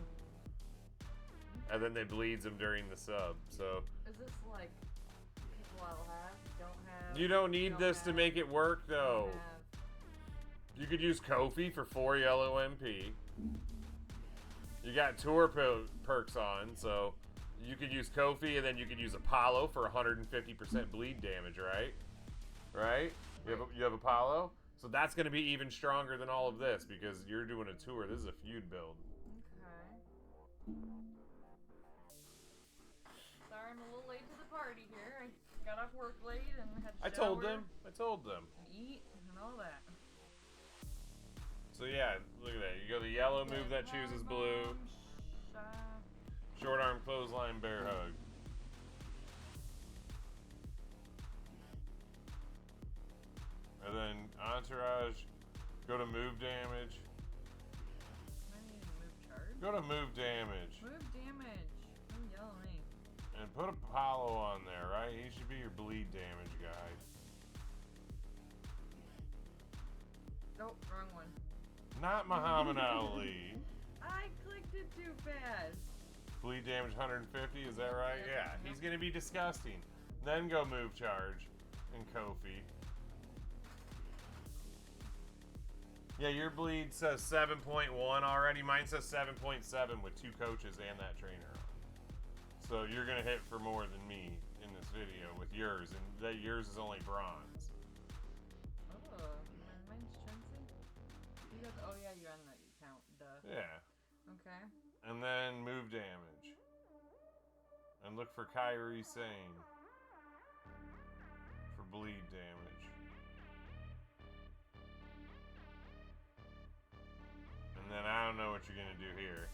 and then it bleeds them during the sub. So is this like people I'll have, don't have? you don't need this to make it work though. You could use Kofi for 4 yellow MP. You got tour perks on, so you could use Kofi, and then you could use Apollo for 150% bleed damage, right? Right? You have Apollo? So that's going to be even stronger than all of this, because you're doing a tour. This is a feud build. Okay. Sorry, I'm a little late to the party here. I got off work late and had to I told them. and eat and all that. So yeah, look at that. You go the yellow move that chooses blue. Short arm clothesline bear hug. And then entourage, go to move damage. I need to move charge. Go to move damage. Move damage. Don't yell at me. And put Apollo on there, right? He should be your bleed damage guy. Nope, wrong one. Not Muhammad Ali. I clicked it too fast. Bleed damage 150, is that right? Yeah, he's gonna be disgusting. Then go move charge and Kofi. Yeah, your bleed says 7.1 already. Mine says 7.7 with 2 coaches and that trainer on. So you're going to hit for more than me in this video with yours, and that yours is only bronze. Oh, mine's Chelsea? You got oh yeah, you're on the account, duh. Yeah. Okay. And then move damage. And look for Kyrie Sane for bleed damage. And then I don't know what you're going to do here.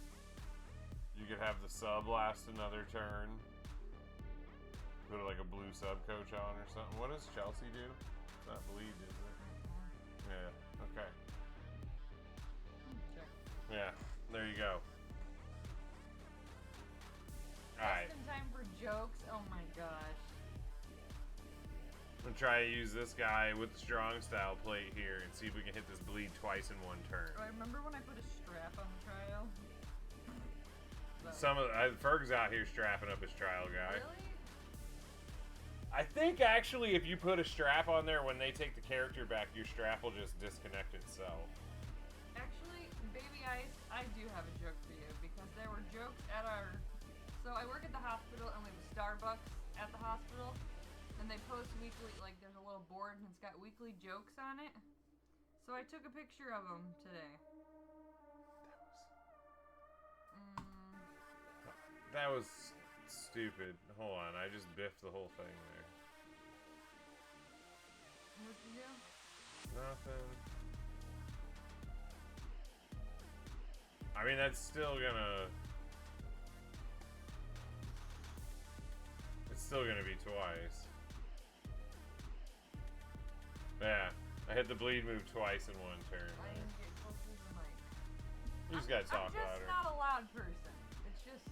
You could have the sub last another turn. Put like a blue sub coach on or something. What does Chelsea do? It's not bleed, is it? Yeah, okay. Check. Yeah, there you go. Alright. Just in time for jokes. Oh my gosh. I'm gonna try to use this guy with the strong style plate here and see if we can hit this bleed twice in one turn. Oh, I remember when I put a strap on the trial. Ferg's out here strapping up his trial guy. Really? I think actually if you put a strap on there, when they take the character back, your strap will just disconnect itself. Actually, Baby Ice, I do have a joke for you because there were jokes at our. So I work at the hospital and we have a Starbucks at the hospital, and they post weekly. Like there's a little board and it's got weekly jokes on it. So I took a picture of them today. That was stupid. Hold on, I just biffed the whole thing there. What'd you do? Nothing. I mean, that's still gonna... It's still gonna be twice. Yeah, I hit the bleed move twice in one turn. I didn't get close to the mic. You just gotta talk louder. I'm just not a loud person. It's just...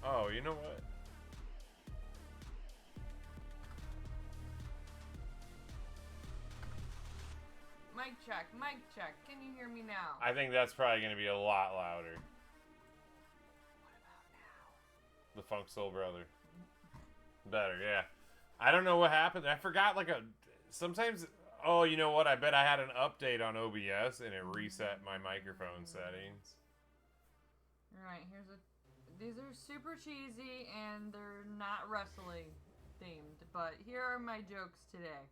Oh, you know what? Mic check, mic check. Can you hear me now? I think that's probably gonna be a lot louder. What about now? The Funk Soul Brother. Better, yeah. I don't know what happened. I forgot sometimes, oh, you know what? I bet I had an update on OBS and it reset my microphone settings. Alright, these are super cheesy and they're not wrestling themed, but here are my jokes today.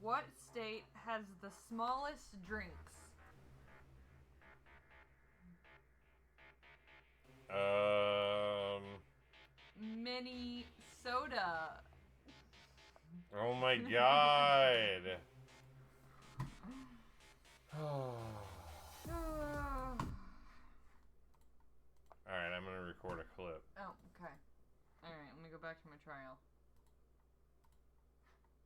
What state has the smallest drinks? Minnesota. Oh my god. Alright, I'm gonna record a clip. Oh, okay. Alright, let me go back to my trial.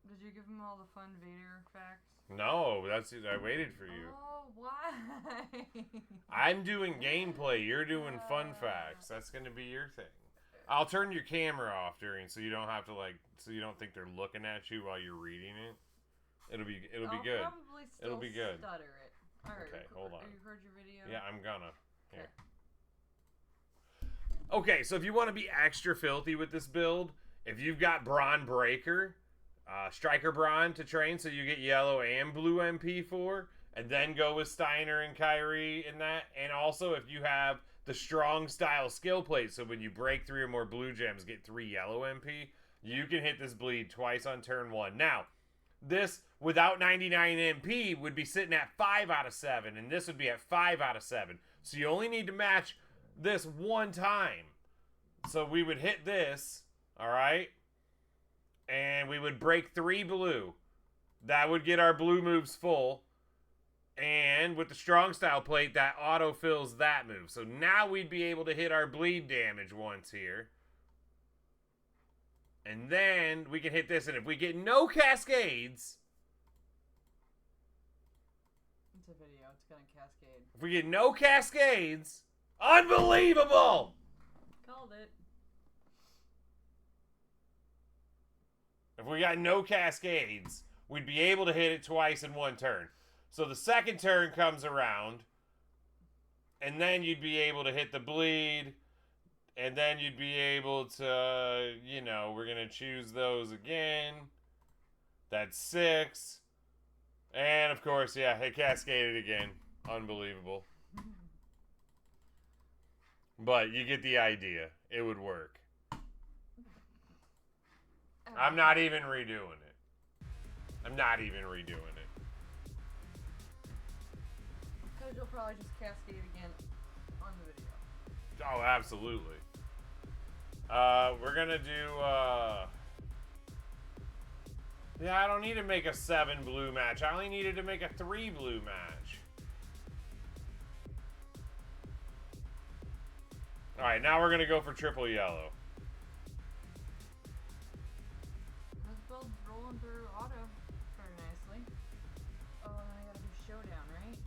Did you give him all the fun Vader facts? No, I waited for you. Oh, why? I'm doing gameplay, you're doing fun facts. That's gonna be your thing. I'll turn your camera off so you don't have to so you don't think they're looking at you while you're reading it. It'll be good. Probably still It'll be good. Stutter it. All right. Okay, hold on. Have you heard your video? Yeah, I'm gonna. Here. Okay. Okay, so if you want to be extra filthy with this build, if you've got Braun Breaker, Striker Braun to train, so you get yellow and blue MP4, and then go with Steiner and Kyrie in that, and also if you have the strong style skill plate, so when you break 3 or more blue gems, get 3 yellow MP, you can hit this bleed twice on turn 1. Now, this without 99 MP would be sitting at 5 out of 7, and this would be at 5 out of 7. So you only need to match this one time. So we would hit this, alright? And we would break 3 blue. That would get our blue moves full. And with the strong style plate, that auto-fills that move. So now we'd be able to hit our bleed damage once here. And then we can hit this. And if we get no cascades... It's a video. It's going to cascade. If we get no cascades... Unbelievable! Called it. If we got no cascades, we'd be able to hit it twice in one turn. So the second turn comes around, and then you'd be able to hit the bleed, And then you'd be able to, you know, we're going to choose those again. That's 6. And of course, yeah, it cascaded again. Unbelievable. But you get the idea. It would work. I'm not even redoing it. I'm not even redoing it. Because you'll probably just cascade again on the video. Oh, absolutely. We're gonna do, yeah, I don't need to make a 7 blue match. I only needed to make a 3 blue match. Alright, now we're gonna go for triple yellow. This build's rolling through auto very nicely. Oh, and then I gotta do showdown, right?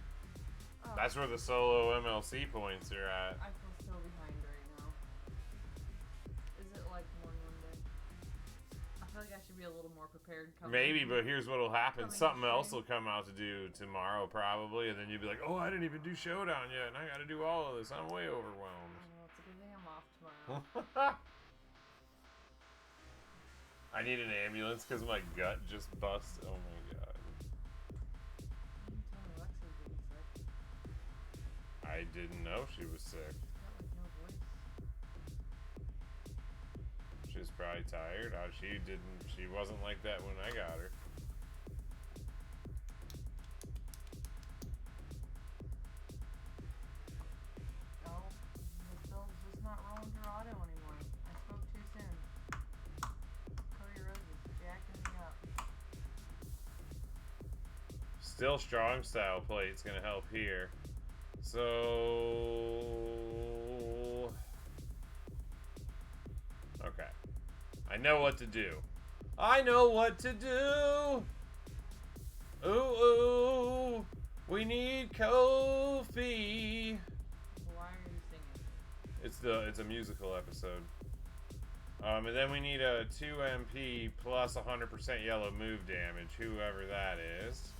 Oh, That's where the solo MLC points are at. I feel so behind right now. Is it like more Monday? I feel like I should be a little more prepared. Maybe, but here's what'll happen. Coming Something stream. else will come out to do tomorrow, probably, and then you'll be like, oh, I didn't even do showdown yet, and I gotta do all of this. I'm way overwhelmed. Well, it's a good thing I'm off tomorrow. I need an ambulance because my gut just bust. Oh my god. You didn't tell me Lexi's being sick. I didn't know she was sick. She's got like no voice. She was probably tired. She wasn't like that when I got her. Oh, this build's just not rolling through auto anymore. I spoke too soon. Cody Rose is jacking me up. Still strong style plate's gonna help here. So okay. I know what to do. I know what to do. Ooh, ooh. We need Kofi. Why are you singing? It's a musical episode. And then we need a 2 MP plus 100% yellow move damage, whoever that is.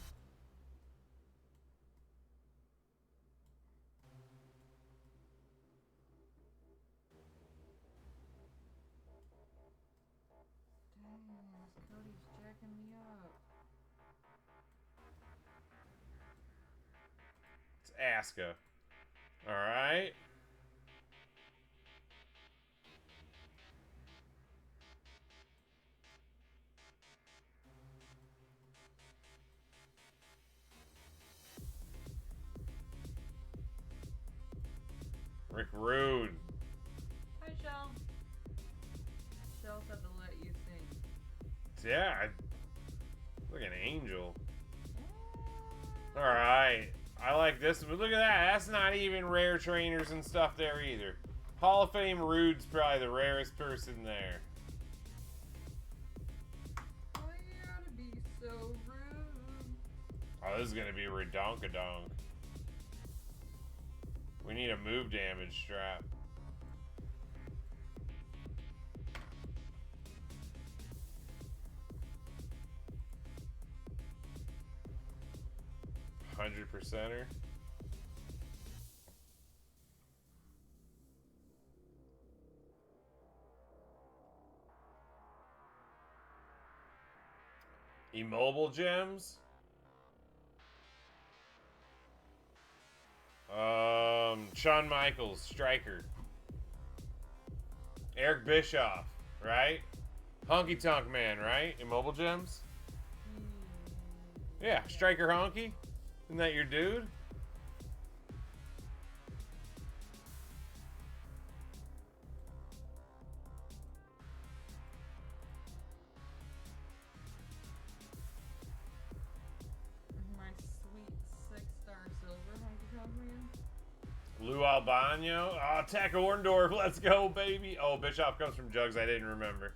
Dang, this Cody's jacking me up. It's Asuka. Alright. Rick Rude. Hi, Shell. Shell said to let you sing. Yeah, look an angel. Alright. I like this, but look at that. That's not even rare trainers and stuff there either. Hall of Fame Rude's probably the rarest person there. Why you gotta be so rude? Oh, this is gonna be redonkadonk. We need a move damage strap. %er. Immobile gems. Shawn Michaels, striker. Eric Bischoff, right? Honky Tonk Man, right? Immobile gems. Yeah, striker honky. Isn't that your dude? My sweet 6-star silver Honky Tonk Man. Lou Albano. Oh, Tech Orndorff. Let's go, baby. Oh, Bischoff comes from Jugs. I didn't remember.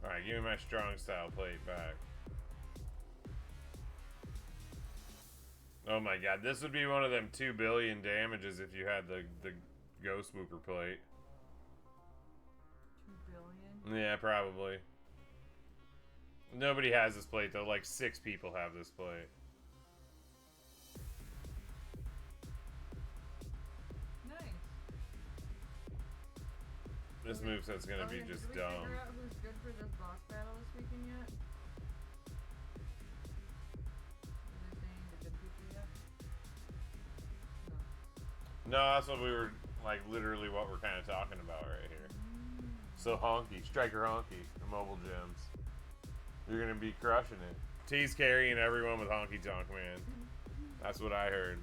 Alright, give me my strong style plate back. Oh my god, this would be one of them 2 billion damages if you had the Ghost Whooper plate. 2 billion? Yeah, probably. Nobody has this plate though, like 6 people have this plate. This moveset's gonna be just did we dumb. figure out who's good for this boss battle this weekend yet? Are they saying the good people yet? No. No, that's what we were, like, literally what we're kind of talking about right here. So honky, striker honky, the mobile gems. You're gonna be crushing it. T's carrying everyone with honky tonk, man. That's what I heard.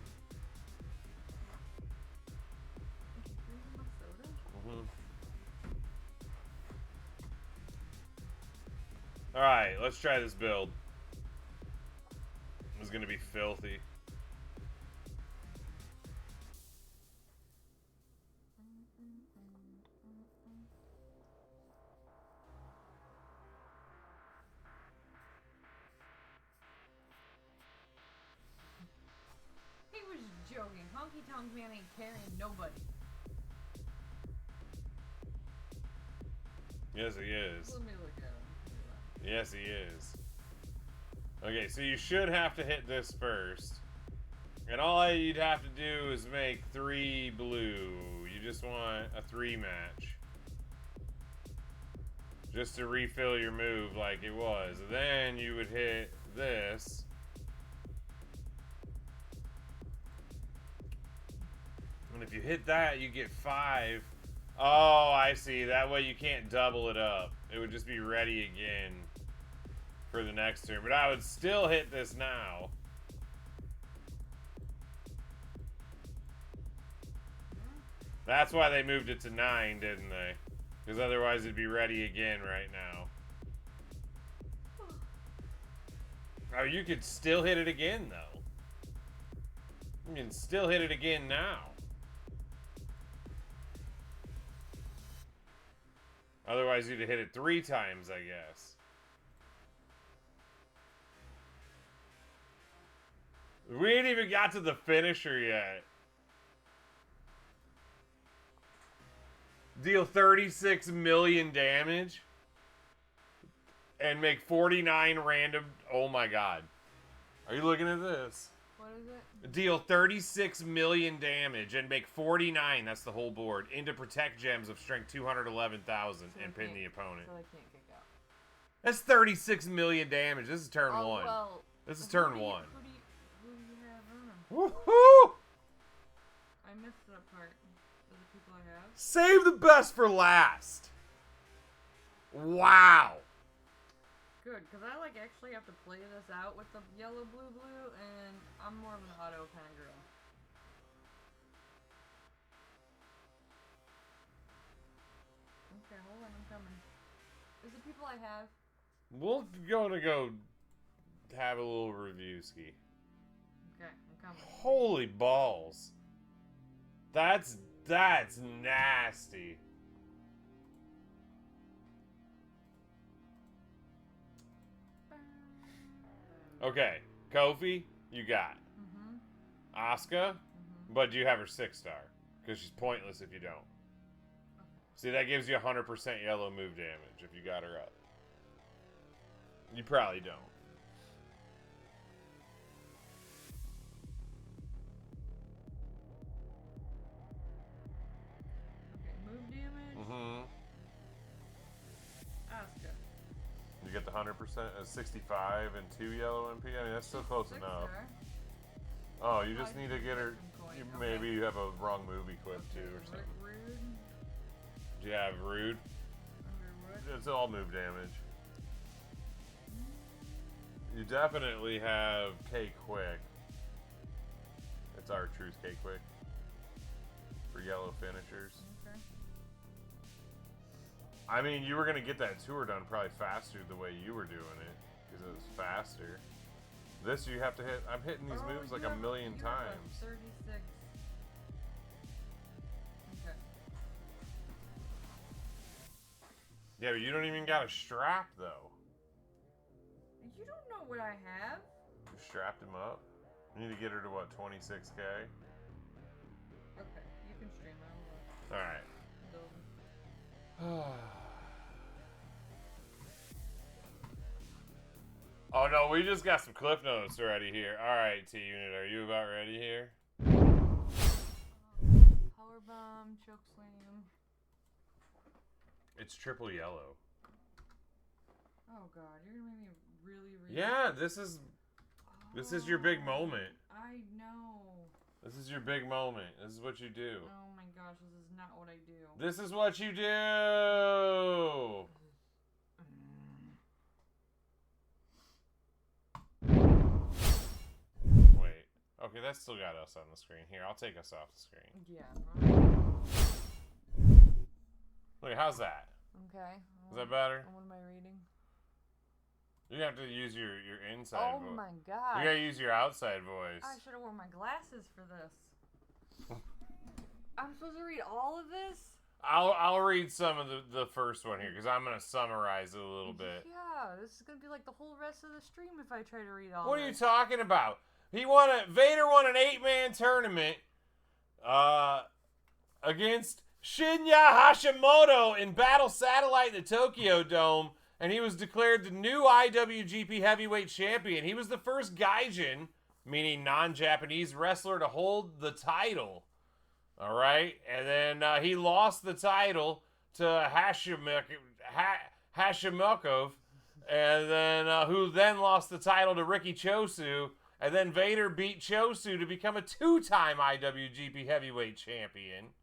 Alright, let's try this build. This is gonna be filthy. He was joking. Honky Tonk Man ain't carrying nobody. Yes, he is. Let me look at him. Yes, he is. Okay, so you should have to hit this first. And all you'd have to do is make 3 blue. You just want a 3 match. Just to refill your move like it was. Then you would hit this. And if you hit that, you get 5. Oh, I see. That way you can't double it up. It would just be ready again for the next turn. But I would still hit this now. That's why they moved it to 9, didn't they? Because otherwise it'd be ready again right now. Oh, you could still hit it again, though. You can still hit it again now. Otherwise, you'd have hit it 3 times, I guess. We ain't even got to the finisher yet. Deal 36 million damage. And make 49 random... Oh my god. Are you looking at this? What is it? Deal 36 million damage and make 49, that's the whole board, into protect gems of strength 211,000 and pin the opponent. So I can't kick out. That's 36 million damage. This is turn 1. Well, This is turn 1. Who do you have running? Woohoo! I missed that part. Are the people I have? Save the best for last. Wow. Good, because I actually have to play this out with the yellow, blue, and I'm more of an auto kind of girl. Okay, hold on, I'm coming. Is the people I have? We're gonna go have a little review ski. Okay, I'm coming. Holy balls. That's nasty. Okay, Kofi, you got. Asuka, but you have her 6-star. Because she's pointless if you don't. See, that gives you 100% yellow move damage if you got her up. You probably don't. Okay, move damage. Asuka. You get the 100%, 65 and 2 yellow MP. I mean, that's still close enough. Oh, you just need to get her. Maybe you have a wrong move equipped too, or something. Rude. Do you have rude? Underwood. It's all move damage. You definitely have K Quick. It's our truth K Quick for yellow finishers. Okay. I mean, you were gonna get that tour done probably faster the way you were doing it, because it was faster. This you have to hit. I'm hitting these moves like a million times. 36. Okay. Yeah, but you don't even got a strap though. You don't know what I have. You strapped him up. You need to get her to what, 26k? Okay, you can stream that. All right. Oh no, we just got some cliff notes already here. All right, T Unit, are you about ready here? Power bomb, choke slam. It's triple yellow. Oh God, you're gonna make me really. Yeah, this is your big moment. I know. This is your big moment. This is what you do. Oh my gosh, this is not what I do. This is what you do. Wait. Okay, that's still got us on the screen. Here, I'll take us off the screen. Yeah. Wait, how's that? Okay. Is that better? What am I reading? You have to use your inside voice. Oh my God. You gotta use your outside voice. I should have worn my glasses for this. I'm supposed to read all of this? I'll read some of the first one here because I'm gonna summarize it a little bit. Yeah, this is gonna be like the whole rest of the stream if I try to read all. What are you talking about? Vader won an 8-man tournament against Shinya Hashimoto in Battle Satellite in the Tokyo Dome, and he was declared the new IWGP Heavyweight Champion. He was the first Gaijin, meaning non-Japanese wrestler, to hold the title. All right, and then he lost the title to Hashimoto, and then who then lost the title to Riki Chosu, and then Vader beat Chosu to become a 2-time IWGP Heavyweight Champion.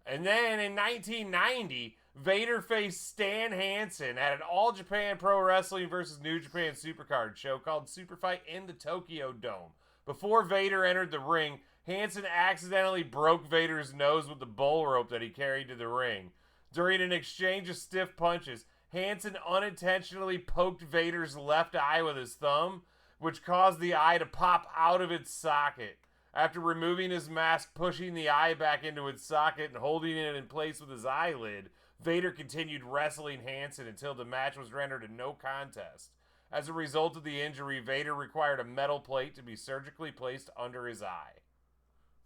And then in 1990, Vader faced Stan Hansen at an All Japan Pro Wrestling vs. New Japan Supercard show called Superfight in the Tokyo Dome. Before Vader entered the ring, Hansen accidentally broke Vader's nose with the bull rope that he carried to the ring. During an exchange of stiff punches, Hansen unintentionally poked Vader's left eye with his thumb, which caused the eye to pop out of its socket. After removing his mask, pushing the eye back into its socket, and holding it in place with his eyelid, Vader continued wrestling Hansen until the match was rendered a no contest. As a result of the injury, Vader required a metal plate to be surgically placed under his eye.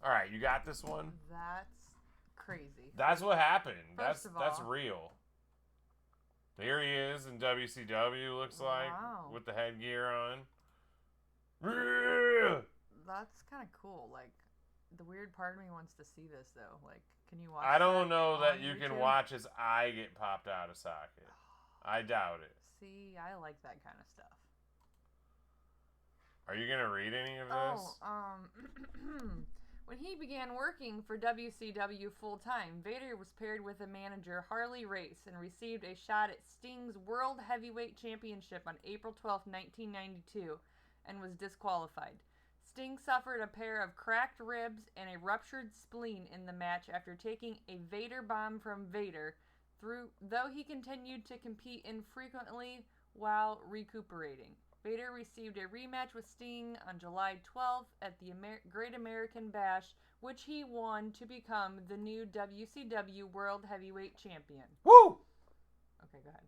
All right, you got this one? That's crazy. That's what happened. First of that's all, real. There he is in WCW, looks like, with the headgear on. That's kind of cool. Like, the weird part of me wants to see this, though. Like, can you watch I don't that know that on you YouTube? can watch his eye get popped out of socket. I doubt it. See, I like that kind of stuff. Are you going to read any of this? When he began working for WCW full-time, Vader was paired with a manager, Harley Race, and received a shot at Sting's World Heavyweight Championship on April 12, 1992, and was disqualified. Sting suffered a pair of cracked ribs and a ruptured spleen in the match after taking a Vader bomb from Vader, though he continued to compete infrequently while recuperating. Vader received a rematch with Sting on July 12th at the Great American Bash, which he won to become the new WCW World Heavyweight Champion. Woo! Okay, go ahead.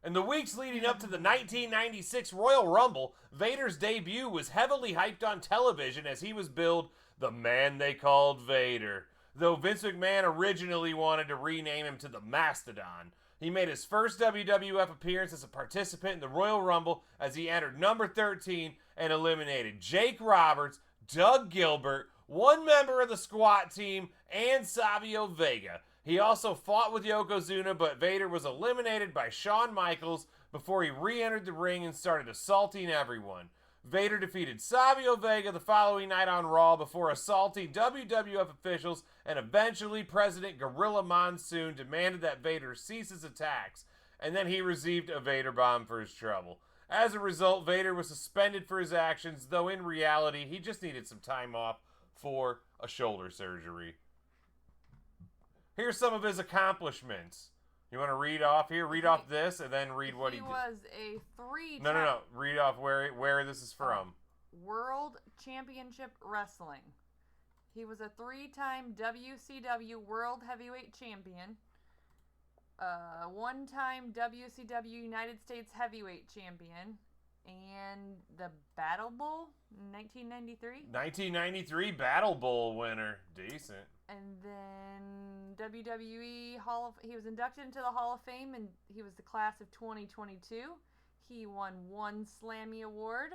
In the weeks leading up to the 1996 Royal Rumble, Vader's debut was heavily hyped on television as he was billed the man they called Vader, though Vince McMahon originally wanted to rename him to the Mastodon. He made his first WWF appearance as a participant in the Royal Rumble as he entered number 13 and eliminated Jake Roberts, Doug Gilbert, one member of the SWAT team, and Savio Vega. He also fought with Yokozuna, but Vader was eliminated by Shawn Michaels before he re-entered the ring and started assaulting everyone. Vader defeated Savio Vega the following night on Raw before assaulting WWF officials, and eventually President Gorilla Monsoon demanded that Vader cease his attacks, and then he received a Vader bomb for his trouble. As a result, Vader was suspended for his actions, though in reality, he just needed some time off for a shoulder surgery. Here's some of his accomplishments. You want to read off here? Read off this and then read what he did. He was a three-time... No. Read off where this is from. World Championship Wrestling. He was a 3-time WCW World Heavyweight Champion. 1-time WCW United States Heavyweight Champion. And the Battle Bowl in 1993. 1993 Battle Bowl winner. Decent. And then WWE he was inducted into the Hall of Fame, and he was the class of 2022. He won 1 Slammy Award,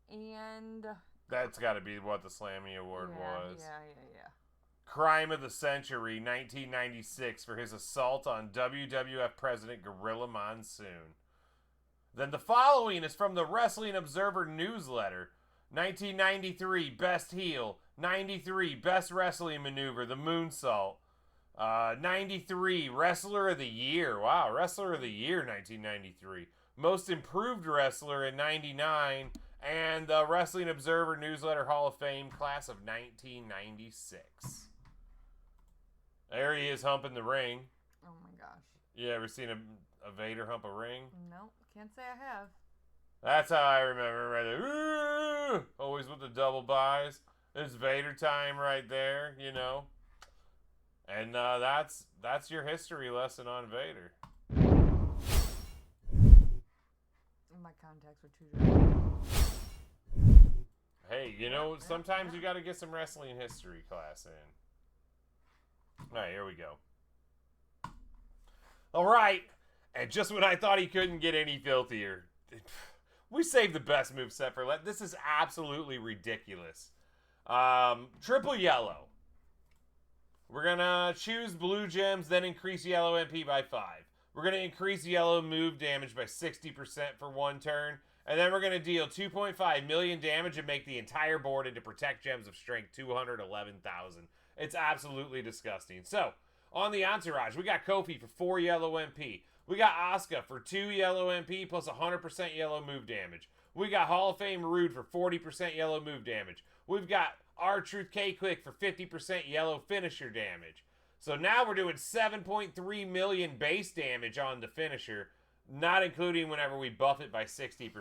and that's got to be what the Slammy Award was. Yeah. Crime of the Century, 1996, for his assault on WWF President Gorilla Monsoon. Then the following is from the Wrestling Observer newsletter. 1993, Best Heel. 93, Best Wrestling Maneuver, the Moonsault. 93, Wrestler of the Year. Wow, Wrestler of the Year, 1993. Most Improved Wrestler in 99. And the Wrestling Observer Newsletter Hall of Fame, class of 1996. There he is humping the ring. Oh my gosh. You ever seen a Vader hump a ring? Nope, can't say I have. That's how I remember. Right there. Ooh, always with the double buys. It's Vader time right there, you know. And that's your history lesson on Vader. My contacts are too dry. Hey, you know, sometimes you got to get some wrestling history class in. All right, here we go. All right, and just when I thought he couldn't get any filthier, we saved the best moveset for this is absolutely ridiculous. Triple yellow. We're gonna choose blue gems, then increase yellow MP by 5. We're gonna increase yellow move damage by 60% for 1 turn. And then we're going to deal 2.5 million damage and make the entire board into Protect Gems of Strength 211,000. It's absolutely disgusting. So, on the Entourage, we got Kofi for 4 yellow MP. We got Asuka for 2 yellow MP plus 100% yellow move damage. We got Hall of Fame Rude for 40% yellow move damage. We've got R-Truth K-Quick for 50% yellow finisher damage. So now we're doing 7.3 million base damage on the finisher, not including whenever we buff it by 60%.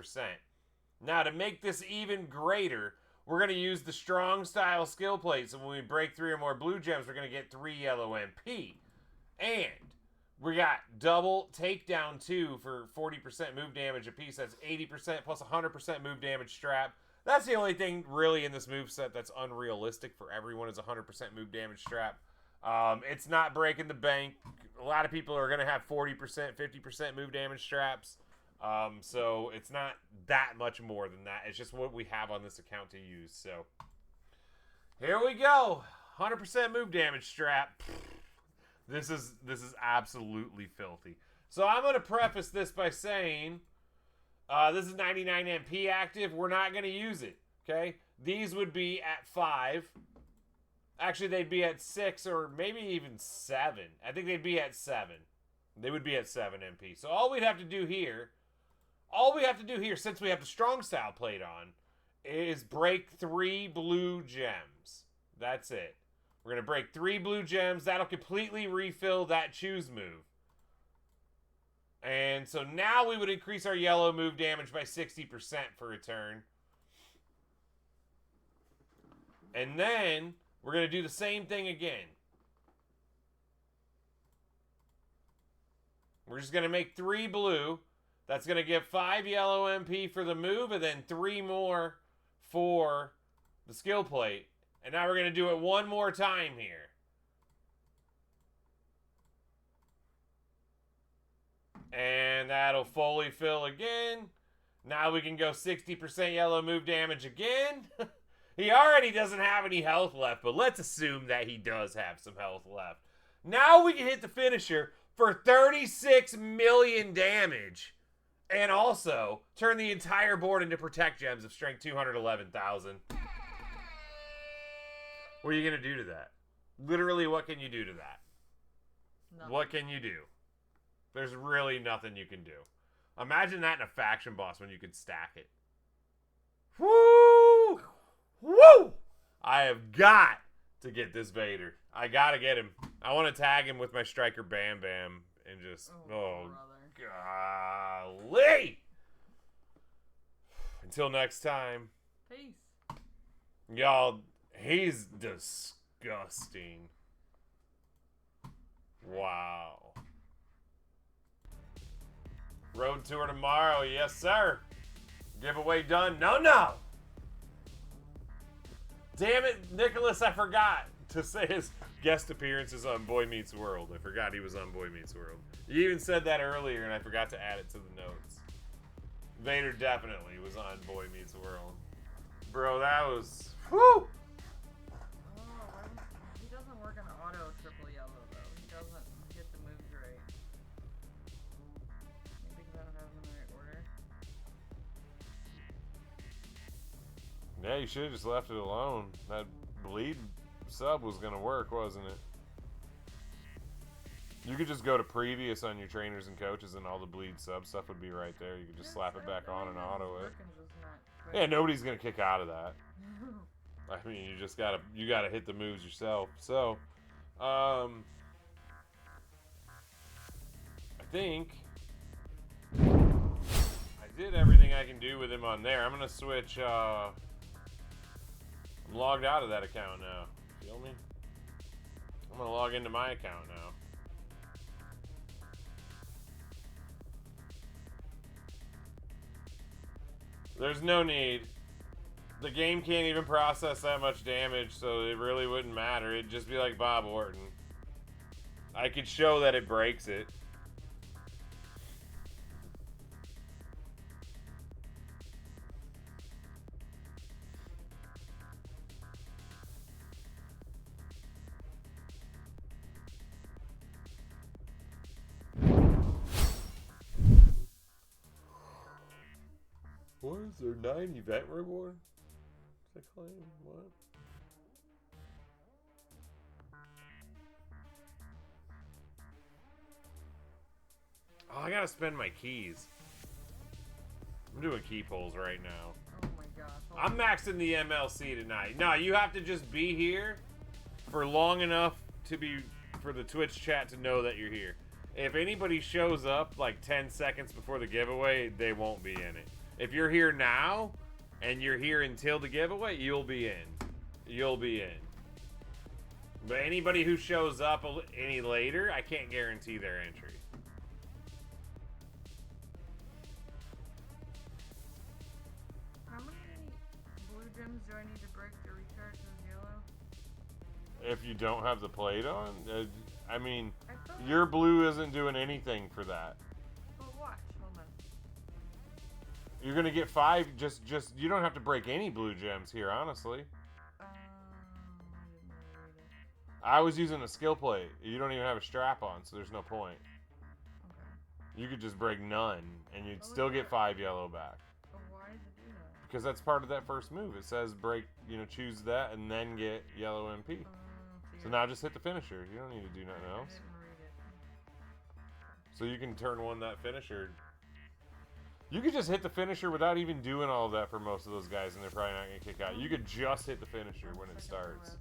Now, to make this even greater, we're going to use the strong style skill plate. So when we break 3 or more blue gems, we're going to get 3 yellow MP. And we got double takedown 2 for 40% move damage apiece. That's 80% plus 100% move damage strap. That's the only thing really in this moveset that's unrealistic for everyone is 100% move damage strap. It's not breaking the bank. A lot of people are going to have 40%, 50% move damage straps. So it's not that much more than that. It's just what we have on this account to use. So here we go. 100% move damage strap. This is absolutely filthy. So I'm going to preface this by saying this is 99 MP active. We're not going to use it. Okay? These would be at 5. Actually, they'd be at 6 or maybe even 7. I think they'd be at 7. They would be at 7 MP. So all we'd have to do here, since we have the strong style plate on, is break 3 blue gems. That's it. We're going to break 3 blue gems. That'll completely refill that choose move. And so now we would increase our yellow move damage by 60% for a turn. And then we're going to do the same thing again. We're just going to make 3 blue. That's going to give 5 yellow MP for the move and then 3 more for the skill plate. And now we're going to do it one more time here. And that'll fully fill again. Now we can go 60% yellow move damage again. He already doesn't have any health left, but let's assume that he does have some health left. Now we can hit the finisher for 36 million damage. And also turn the entire board into Protect Gems of Strength 211,000. What are you going to do to that? Literally, what can you do to that? Nothing. What can you do? There's really nothing you can do. Imagine that in a faction boss when you could stack it. Woo! Woo! I have got to get this Vader. I got to get him. I want to tag him with my striker Bam Bam and just, golly! Until next time. Peace. Y'all, he's disgusting. Wow. Road tour tomorrow, yes sir. Giveaway done. No. Damn it, Nicholas, I forgot to say his guest appearances on Boy Meets World. I forgot he was on Boy Meets World. You even said that earlier and I forgot to add it to the notes. Vader definitely was on Boy Meets World. Bro, that was, whew! Oh, he doesn't work Yeah, you should have just left it alone. That bleed sub was gonna work, wasn't it? You could just go to previous on your trainers and coaches, and all the bleed sub stuff would be right there. You could just slap it back on and auto it. Yeah, nobody's gonna kick out of that. I mean, you gotta hit the moves yourself. So, I think I did everything I can do with him on there. I'm gonna switch. I'm logged out of that account now. Feel me? I'm gonna log into my account now. There's no need. The game can't even process that much damage, so it really wouldn't matter. It'd just be like Bob Orton. I could show that it breaks it. What is there? 9 event reward? What's that claim? What? Oh, I gotta spend my keys. I'm doing key pulls right now. Oh my gosh. I'm maxing the MLC tonight. No, you have to just be here for long enough for the Twitch chat to know that you're here. If anybody shows up like 10 seconds before the giveaway, they won't be in it. If you're here now and you're here until the giveaway, you'll be in. You'll be in. But anybody who shows up any later, I can't guarantee their entry. How many blue gems do I need to break to recharge those yellow? If you don't have the plate on, I mean, your blue isn't doing anything for that. But watch, hold on. You're gonna get 5. Just you don't have to break any blue gems here, honestly. I didn't read it. I was using a skill plate. You don't even have a strap on, so there's no point. Okay. You could just break none, and you'd still get 5 yellow back. But why does it do that? Because that's part of that first move. It says break, choose that, and then get yellow MP. So now just hit the finisher. You don't need to do nothing else. I didn't read it. So you can turn one that finisher. You could just hit the finisher without even doing all of that for most of those guys, and they're probably not going to kick out. You could just hit the finisher when it starts.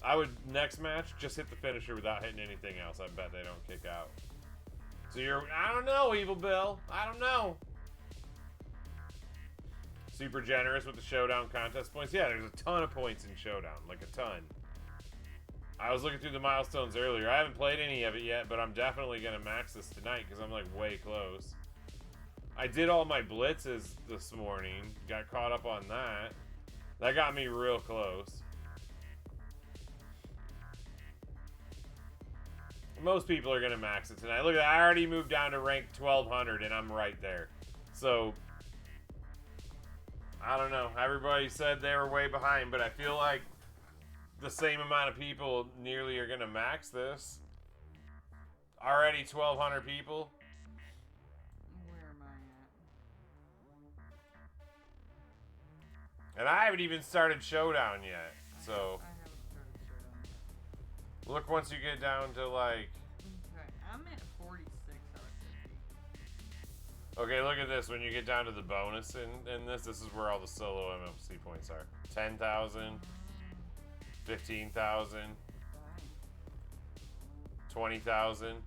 I would, next match, just hit the finisher without hitting anything else. I bet they don't kick out. So I don't know, Evil Bill. I don't know. Super generous with the Showdown contest points. Yeah, there's a ton of points in Showdown. Like a ton. I was looking through the milestones earlier. I haven't played any of it yet, but I'm definitely going to max this tonight because I'm like way close. I did all my blitzes this morning. Got caught up on that. That got me real close. Most people are going to max it tonight. Look, I already moved down to rank 1200 and I'm right there. So, I don't know. Everybody said they were way behind, but I feel like the same amount of people nearly are going to max this. Already 1,200 people. Where am I at? And I haven't even started Showdown yet. So, I haven't started Showdown yet. look once you get down to like... Okay, I'm at 46 out of 50. Okay, look at this. When you get down to the bonus in this is where all the solo MMC points are. 10,000. 15,000, 20,000. Okay,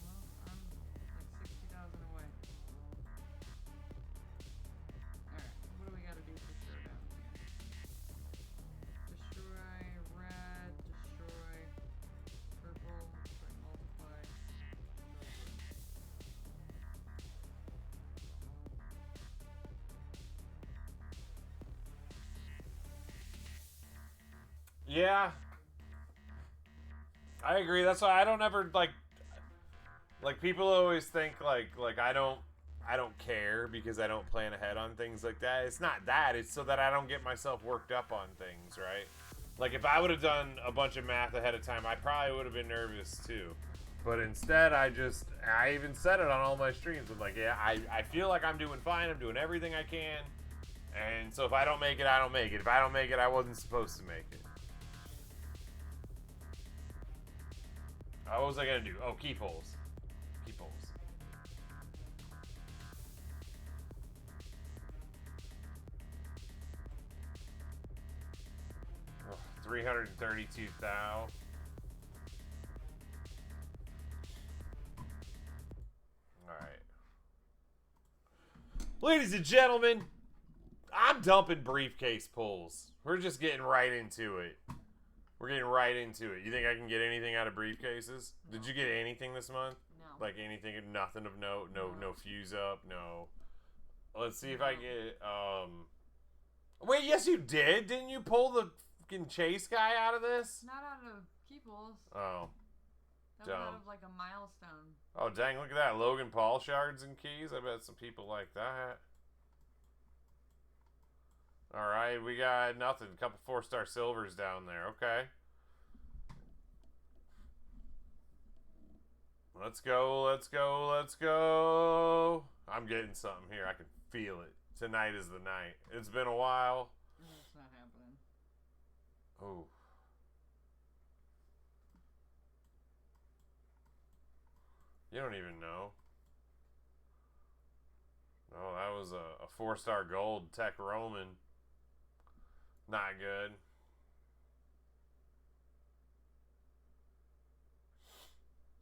well, I'm like 60,000 away. Alright, what do we gotta do for Showdown here? Destroy red, destroy purple, destroy multiply. Yeah, I agree. That's why I don't ever like people always think like I don't care because I don't plan ahead on things like that. It's not that. It's so that I don't get myself worked up on things, right? Like if I would have done a bunch of math ahead of time, I probably would have been nervous too. But instead, I even said it on all my streams. I'm like, yeah, I feel like I'm doing fine. I'm doing everything I can. And so if I don't make it, I don't make it. If I don't make it, I wasn't supposed to make it. What was I going to do? Oh, keep holes. Keep holes. Oh, 332,000. Alright. Ladies and gentlemen, I'm dumping briefcase pulls. We're just getting right into it. We're getting right into it. You think I can get anything out of briefcases? No. Did you get anything this month? No. Like anything, nothing of note? No fuse up? No. Let's see if I get, Wait, yes you did! Didn't you pull the fucking chase guy out of this? Not out of Peoples. Oh. That was out of like a milestone. Oh, dang, look at that. Logan Paul shards and keys. I bet some people like that. Alright, we got nothing. A couple 4-star silvers down there. Okay. Let's go, let's go, let's go. I'm getting something here. I can feel it. Tonight is the night. It's been a while. It's not happening. Oh. You don't even know. Oh, that was a 4-star gold Tech Roman. Not good.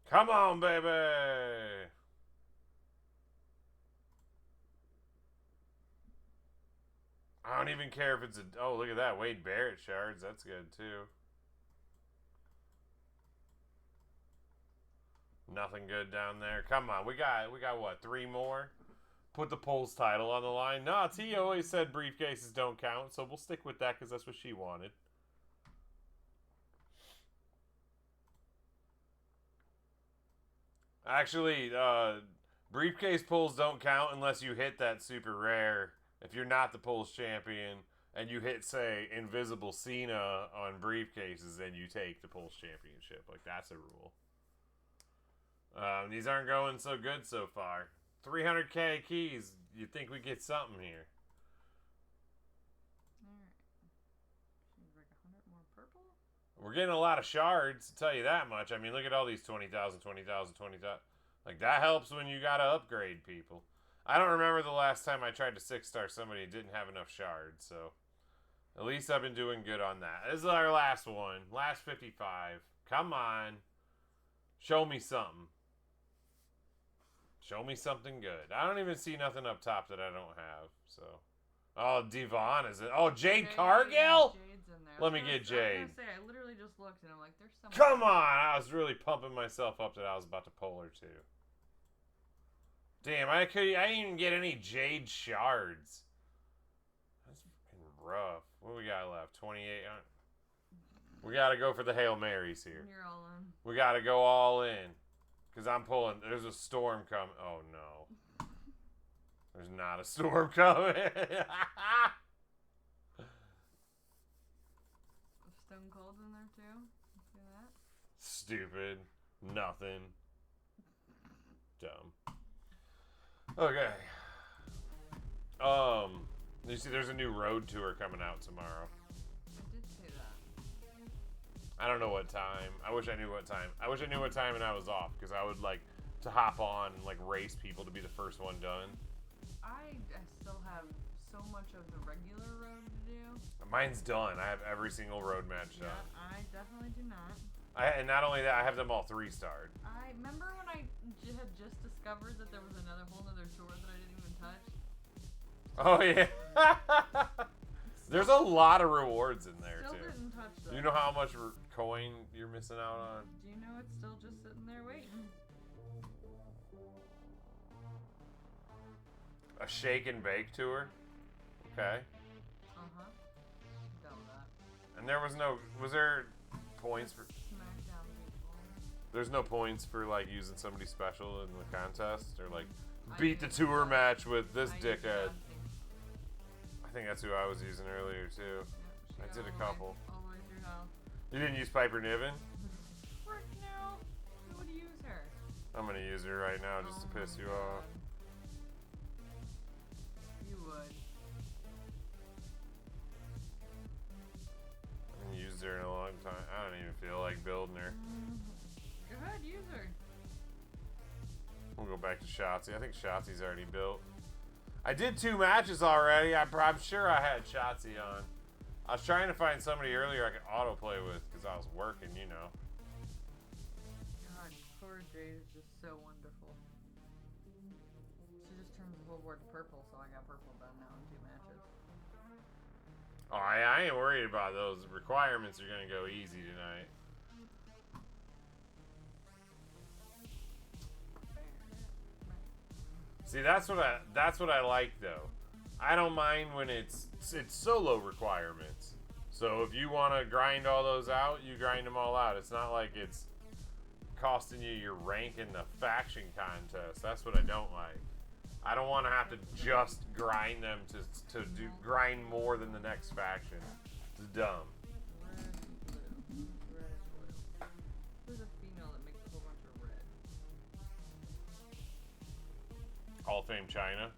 Come on, baby! I don't even care if it's a... Oh, look at that. Wade Barrett shards. That's good, too. Nothing good down there. Come on. We got what? 3 more? Put the polls title on the line. No, T always said briefcases don't count, so we'll stick with that because that's what she wanted. Actually, briefcase pulls don't count unless you hit that super rare. If you're not the polls champion and you hit, say, Invisible Cena on briefcases, then you take the polls championship. Like, that's a rule. These aren't going so good so far. 300k keys. You'd think we get something here. Alright. She's like 100 more purple? We're getting a lot of shards, to tell you that much. I mean, look at all these 20,000, 20,000, 20,000. Like, that helps when you gotta upgrade people. I don't remember the last time I tried to 6-star somebody and didn't have enough shards, so... At least I've been doing good on that. This is our last one. Last 55. Come on. Show me something. Show me something good. I don't even see nothing up top that I don't have, so... Oh, Devon is it? Oh, Jade Cargill? Jade's in there. Let me get Jade. I was gonna say, I literally just looked and I'm like, there's someone. Come on! I was really pumping myself up that I was about to pull her too. Damn, I didn't even get any Jade shards. That's fucking rough. What we got left? 28. We gotta go for the Hail Marys here. You're all in. We gotta go all in. Because I'm pulling. There's a storm coming. Oh no. There's not a storm coming. Stone Cold's in there too. You see that? Stupid. Nothing. Dumb. Okay. You see there's a new road tour coming out tomorrow. I did say that. I don't know what time. I wish I knew what time. I wish I knew what time and I was off, because I would like to hop on and like race people to be the first one done. I still have so much of the regular road to do. Mine's done. I have every single road match done. Yeah, I definitely do not. And not only that, I have them all 3-starred. I remember when I had just discovered that there was another whole other tour that I didn't even touch. Oh yeah. There's a lot of rewards in there Still too. didn't touch them. You know how much coin you're missing out on? Do you know it's still just sitting there waiting? A shake and bake tour. Okay. Uh-huh. Done with that. And there was no. Was there points for? Smackdown people. There's no points for like using somebody special in the contest, or like I beat the used tour that. match with this I used dickhead. that thing. I think that's who I was using earlier too. Yep, she I got did a all the way- couple. All the way through hell. You didn't use Piper Niven? Frick no. Who would use her? I'm gonna use her right now just to piss you off. You would. I haven't used her in a long time. I don't even feel like building her. Go ahead, use her. We'll go back to Shotzi. I think Shotzi's already built. I did 2 matches already. I'm sure I had Shotzi on. I was trying to find somebody earlier I could autoplay with because I was working, you know. God, poor Jade is just so wonderful. She just turns the whole board to purple, so I got purple done now in 2 matches. Oh, I ain't worried about those. Requirements are gonna go easy tonight. See, that's what I like though. I don't mind when it's solo requirements. So if you want to grind all those out, you grind them all out. It's not like it's costing you your rank in the faction contest. That's what I don't like. I don't want to have to just grind them to grind more than the next faction. It's dumb. Red and blue. Red and blue. Who's a female that makes a whole bunch of red? Hall of Fame China.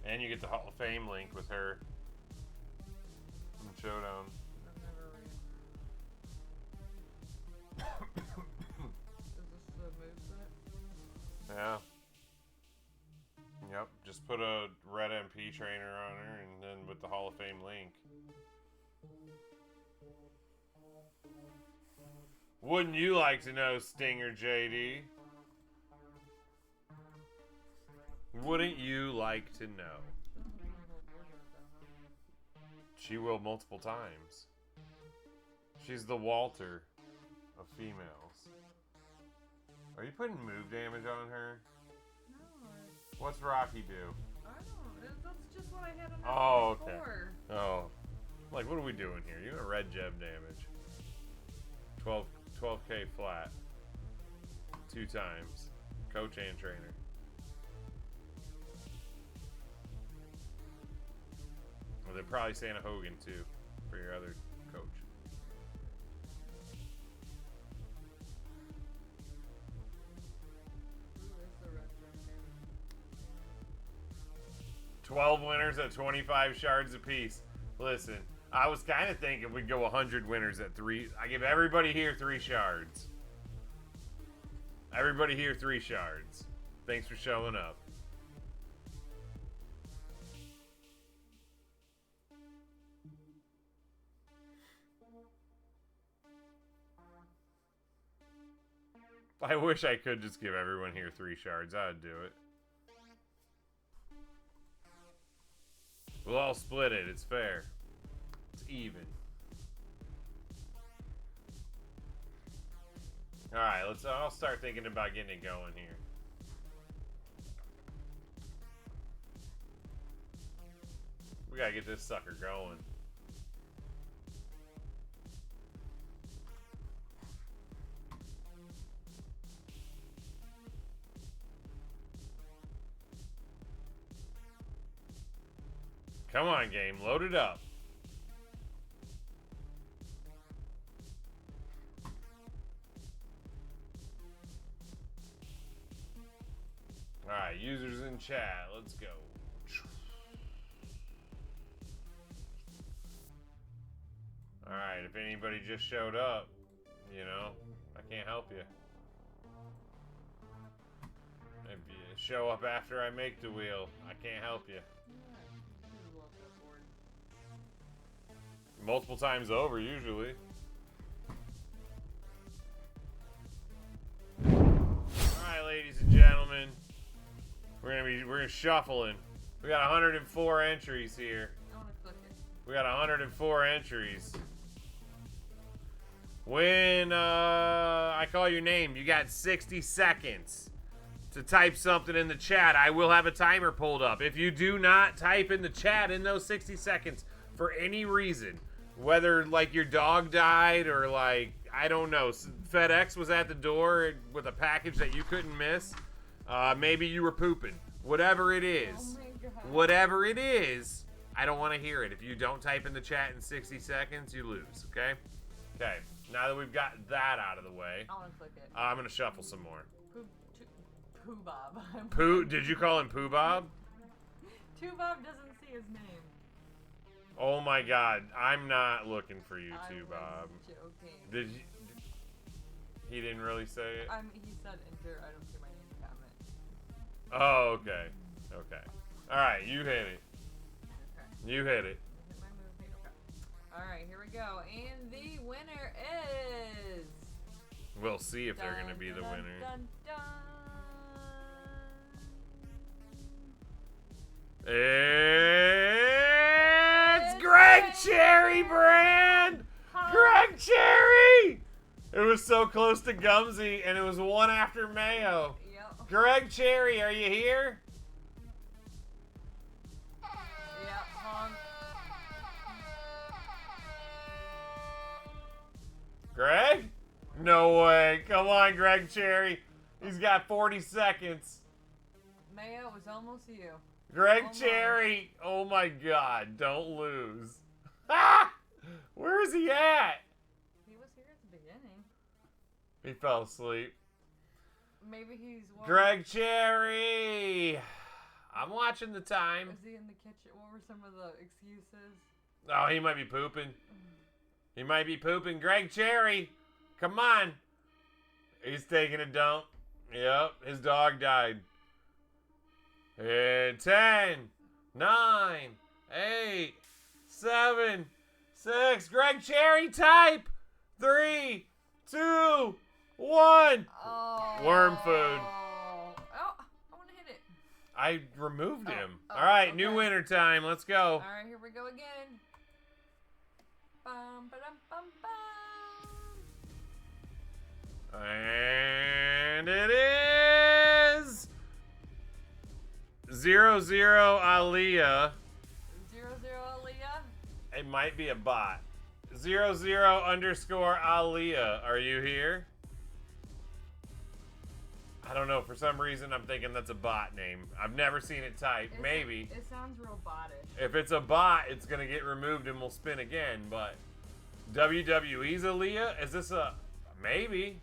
And you get the Hall of Fame link with her. In Showdown. I've never read. Is this the moveset? Yeah. Yep. Just put a red MP trainer on her and then with the Hall of Fame link. Wouldn't you like to know, Stinger JD? Wouldn't you like to know? She will multiple times. She's the Walter of females. Are you putting move damage on her? No. What's Rocky do? I don't. That's just what I had on Oh, okay. before. Oh. Like, what are we doing here? You're doing red gem damage. 12k flat. 2 times. Coach and trainer. Well, they're probably saying a Hogan too for your other coach. Ooh, there's the red gem damage. 12 winners at 25 shards apiece. Listen, I was kind of thinking we'd go 100 winners at 3. I give everybody here 3 shards. Everybody here 3 shards. Thanks for showing up. I wish I could just give everyone here 3 shards. I'd do it. We'll all split it. It's fair. It's even. Alright, I'll start thinking about getting it going here. We gotta get this sucker going. Come on, game. Load it up. Alright, users in chat. Let's go. Alright, if anybody just showed up, you know, I can't help you. If you show up after I make the wheel, I can't help you. Multiple times over, usually. Alright, ladies and gentlemen. We're shuffling. We got 104 entries here. I want to click it. We got 104 entries. When I call your name, you got 60 seconds to type something in the chat. I will have a timer pulled up. If you do not type in the chat in those 60 seconds for any reason, whether like your dog died or like, I don't know, FedEx was at the door with a package that you couldn't miss, maybe you were pooping, whatever it is, whatever it is, I don't want to hear it. If you don't type in the chat in 60 seconds, you lose, okay? Okay, now that we've got that out of the way, I want to click it. I'm gonna shuffle some more. Pooh Bob. Pooh? Did you call him Pooh Bob? Pooh Bob doesn't see his name. Oh my God, I'm not looking for you, I too, was Bob. joking. Did you? He didn't really say it. He said enter. I don't see my name comment. Oh, okay, okay. All right, you hit it. Okay. You hit it. Hit my move. Okay. All right, here we go. And the winner is. We'll see if they're gonna be the winner. Dun, dun. It's Greg Cherry brand! Greg Cherry! It was so close to Gumsy, and it was one after Mayo. Yep. Greg Cherry, are you here? Yep, honk. Greg? No way. Come on, Greg Cherry. He's got 40 seconds. Mayo was almost you. Greg Almost. Cherry. Oh my God. Don't lose. Ah! Where is he at? He was here at the beginning. He fell asleep. Maybe he's. Greg Cherry. I'm watching the time. Is he in the kitchen? What were some of the excuses? Oh, he might be pooping. He might be pooping. Greg Cherry. Come on. He's taking a dump. Yep, his dog died. And 10, 9, 8, 7, 6. Greg Cherry, type. 3, 2, 1. Oh. Worm food. Oh, I want to hit it. I removed him. Oh, All right, okay. new winter time. Let's go. All right, here we go again. Bum, ba-dum, bum, bum. And it is 0-0 Aaliyah. 0-0 Aaliyah. It might be a bot. 0-0 _ Aaliyah. Are you here? I don't know. For some reason, I'm thinking that's a bot name. I've never seen it typed. Maybe. It sounds real bottish. If it's a bot, it's going to get removed and we'll spin again. But WWE's Aaliyah? Is this a... Maybe.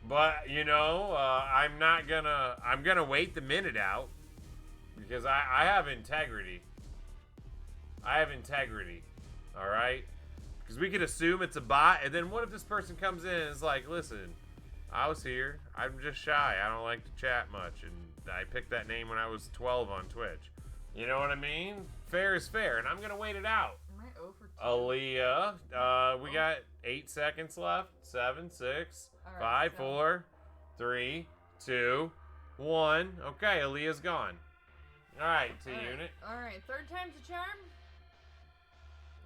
But, you know, I'm gonna wait the minute out because I have integrity. I have integrity, all right? Because we could assume it's a bot, and then what if this person comes in and is like, listen, I was here. I'm just shy. I don't like to chat much, and I picked that name when I was 12 on Twitch. You know what I mean? Fair is fair, and I'm gonna wait it out. Am I 0 for 2? Aaliyah, we got 8 seconds left. 7, 6, All 5, right, 4, 3, 2, 1. Okay, Aaliyah's gone. All right, T-Unit. All right, third time's a charm.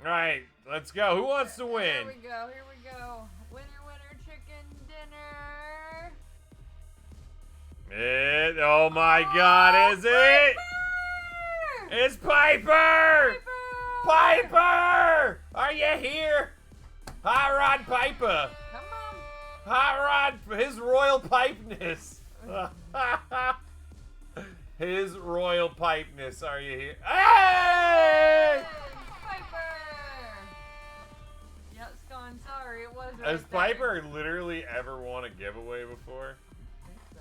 All right, let's go. Who wants to win? Here we go. Here we go. Winner, winner, chicken dinner. Oh my God, is it? It's Piper! Piper! Are you here? Hot Rod Piper. Come on. Hot Rod, his royal pipeness. His royal pipeness. Are you here? Hey! Piper! Yeah, it's gone. Sorry, it was right Has there. Piper literally ever won a giveaway before? I think so.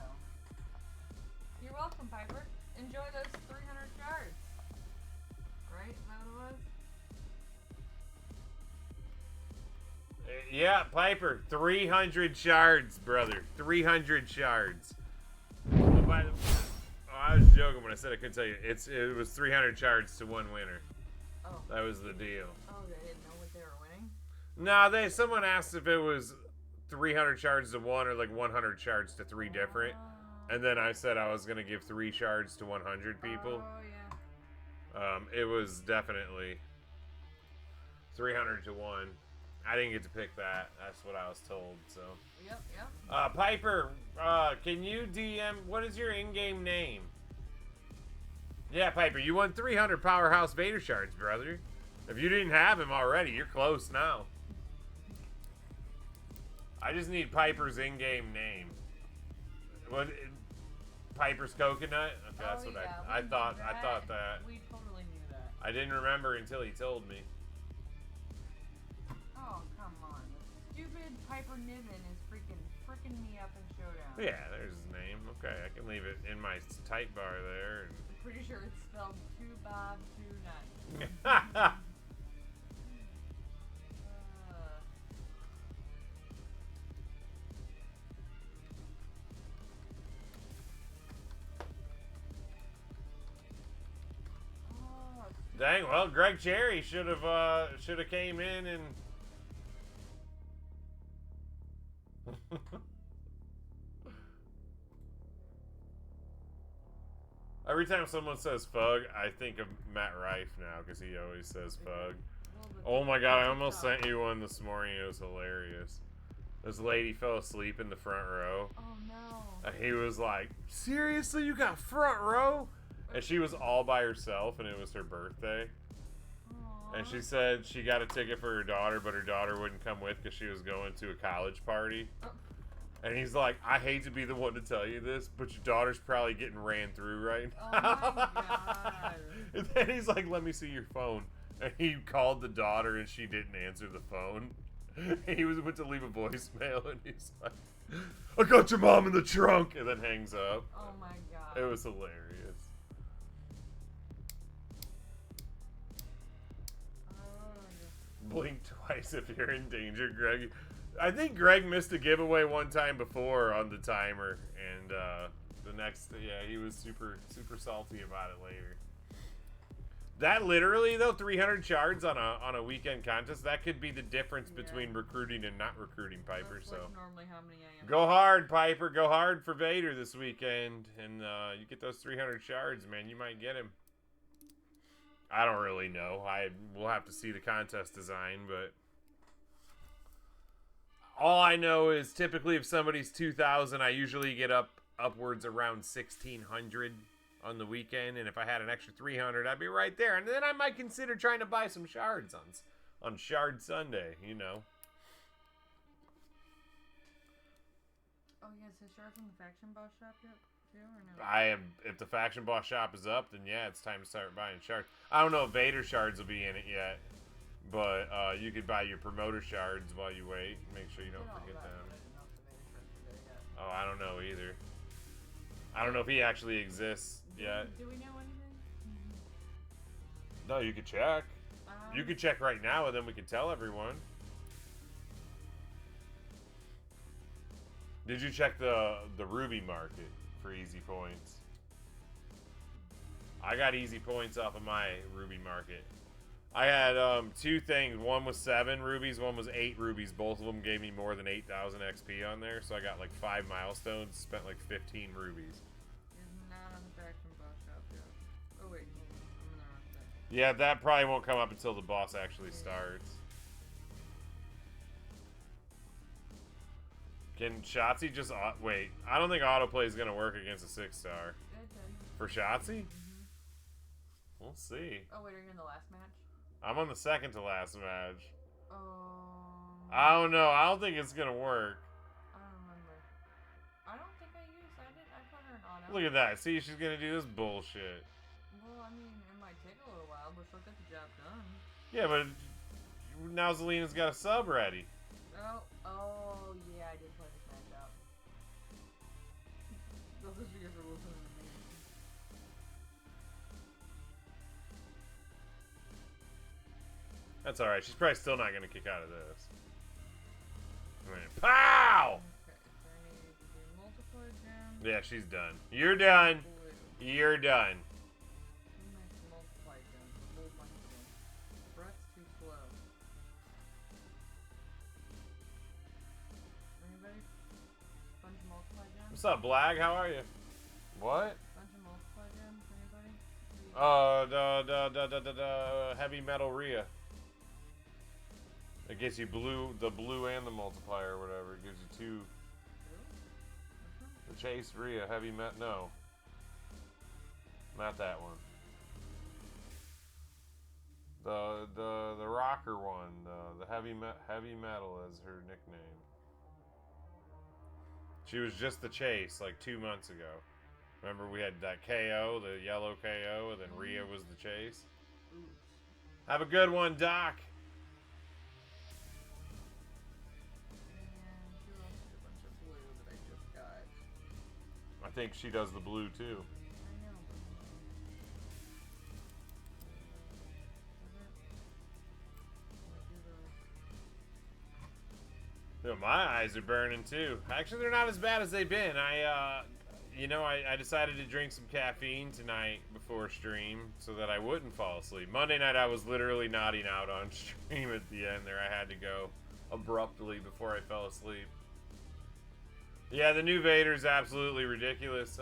You're welcome, Piper. Enjoy those 300 shards. Right? Is that what it was? Yeah, Piper, 300 shards, brother. 300 shards. Oh, I was joking when I said I couldn't tell you. It was 300 shards to one winner. Oh. That was the deal. Oh, they didn't know what they were winning? No, someone asked if it was 300 shards to one or like 100 shards to 3 different. And then I said I was going to give 3 shards to 100 people. Oh, yeah. It was definitely 300 to 1. I didn't get to pick that. That's what I was told, so. Yep, yep. Piper, can you DM, what is your in-game name? Yeah, Piper, you won 300 Powerhouse Vader shards, brother. If you didn't have him already, you're close now. I just need Piper's in-game name. What? Piper's Coconut? Okay, that's what yeah, I we thought. knew I thought that. We totally knew that. I didn't remember until he told me. Oh, come on. The stupid Piper Niven is freaking me up in Showdown. Yeah, there's his name. Okay, I can leave it in my type bar there. I'm pretty sure it's spelled 2-Bob-2-9. And dang, well, Greg Cherry should have came in and every time someone says fug, I think of Matt Rife now because he always says fug. Oh my god, I almost sent you one this morning. It was hilarious. This lady fell asleep in the front row. Oh no. And he was like, seriously, you got front row? And she was all by herself, and it was her birthday. Aww. And she said she got a ticket for her daughter, but her daughter wouldn't come with because she was going to a college party. And he's like, I hate to be the one to tell you this, but your daughter's probably getting ran through right now. Oh my god. And then he's like, let me see your phone. And he called the daughter, and she didn't answer the phone. And he went to leave a voicemail, and he's like, I got your mom in the trunk, and then hangs up. Oh my god. It was hilarious. Blink twice if you're in danger, Greg. I think Greg missed a giveaway one time before on the timer, and the next, yeah, he was super salty about it later. That literally though, 300 shards on a weekend contest, that could be the difference between recruiting and not recruiting Piper. That's so like normally how many I am. go hard, Piper. Go hard for Vader this weekend, and you get those 300 shards, man. You might get him. I don't really know. We'll have to see the contest design, but all I know is typically if somebody's 2,000, I usually get upwards around 1,600 on the weekend, and if I had an extra 300, I'd be right there. And then I might consider trying to buy some shards on Shard Sunday, you know. Oh yeah, is Shard from the Faction Boss shop yet? Or no? If the Faction Boss shop is up, then yeah, it's time to start buying shards. I don't know if Vader shards will be in it yet, but you could buy your promoter shards while you wait. Make sure you don't forget them. Oh, I don't know either. I don't know if he actually exists yet. Do we know anything? No, you could check. You could check right now, and then we could tell everyone. Did you check the Ruby market for easy points? I got easy points off of my Ruby market. I had two things. One was 7 rubies, one was 8 rubies. Both of them gave me more than 8,000 XP on there, so I got like 5 milestones, spent like 15 rubies. It's not on the Faction Boss shop yet. Oh wait, hold on. I'm in the wrong thing. Yeah, that probably won't come up until the boss actually starts. Can Shotzi just wait? I don't think autoplay is gonna work against a 6-star. For Shotzi? We'll see. Oh wait, are you in the last match? I'm on the second to last match. I I don't know. I don't think it's gonna work. don't remember. I don't think I put her in auto. Look at that. See, she's gonna do this bullshit. Well, I mean, it might take a little while, but she'll get the job done. Yeah, but now Zelina's got a sub ready. Oh yeah, I did play this match out. Those are because we're listening to me. That's alright. She's probably still not gonna kick out of this. Pow! Okay, so I need to do multiple gems. Yeah, she's done. You're done. Blue. You're done. Who makes multiply gems? A whole bunch of them. Brett's too slow. Anybody? Bunch of multiply gems? What's up, Blag? How are you? What? Bunch of multiply gems? Anybody? The heavy metal Rhea. It gets you the blue and the multiplier or whatever. It gives you 2. Really? The chase Rhea, heavy no. Not that one. The rocker one, the heavy metal is her nickname. She was just the chase like 2 months ago. Remember we had that KO, the yellow KO, and then Rhea was the chase. Ooh. Have a good one, Doc. think she does the blue too. I know. You know, my eyes are burning too. Actually, they're not as bad as they've been. I decided to drink some caffeine tonight before stream so that I wouldn't fall asleep. Monday night, I was literally nodding out on stream at the end there. I had to go abruptly before I fell asleep. Yeah, the new Vader is absolutely ridiculous.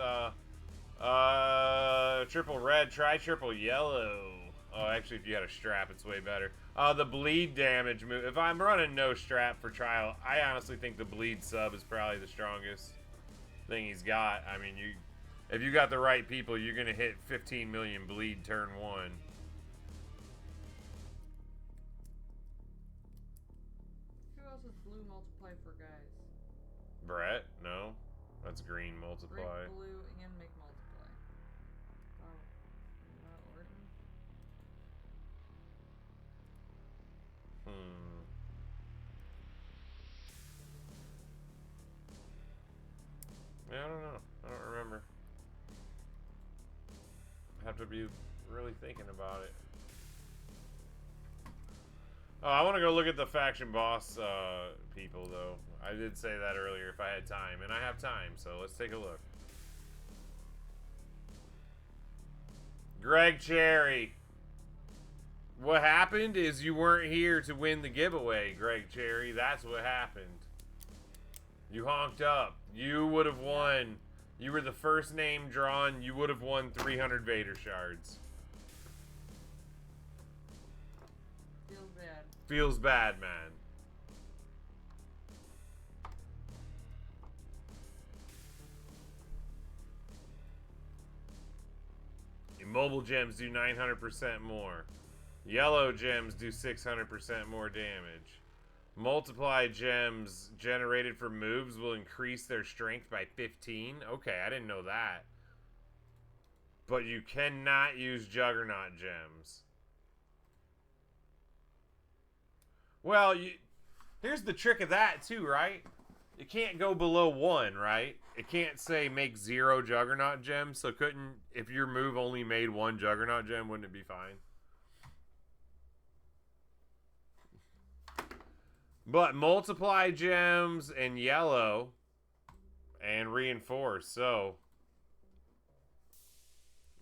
Triple red, try triple yellow. Oh, actually, if you had a strap, it's way better. The bleed damage move. If I'm running no strap for trial, I honestly think the bleed sub is probably the strongest thing he's got. I mean, if you got the right people, you're gonna hit 15 million bleed turn 1. Who else is blue multiply for guys? Brett? No, that's green multiply. Break blue and make multiply. Oh, not Orton. Yeah, I don't know. I don't remember. I have to be really thinking about it. Oh, I want to go look at the faction boss people, though. I did say that earlier if I had time, and I have time, so let's take a look. Greg Cherry. What happened is you weren't here to win the giveaway, Greg Cherry. That's what happened. You honked up. You would have won. You were the first name drawn. You would have won 300 Vader shards. Feels bad. Feels bad, man. Mobile gems do 900% more. Yellow gems do 600% more damage. Multiply gems generated for moves will increase their strength by 15. Okay, I didn't know that. But you cannot use Juggernaut gems. Well, here's the trick of that too, right? It can't go below 1, right? It can't say make 0 Juggernaut gems, so if your move only made 1 Juggernaut gem, wouldn't it be fine? But multiply gems and yellow and reinforce, so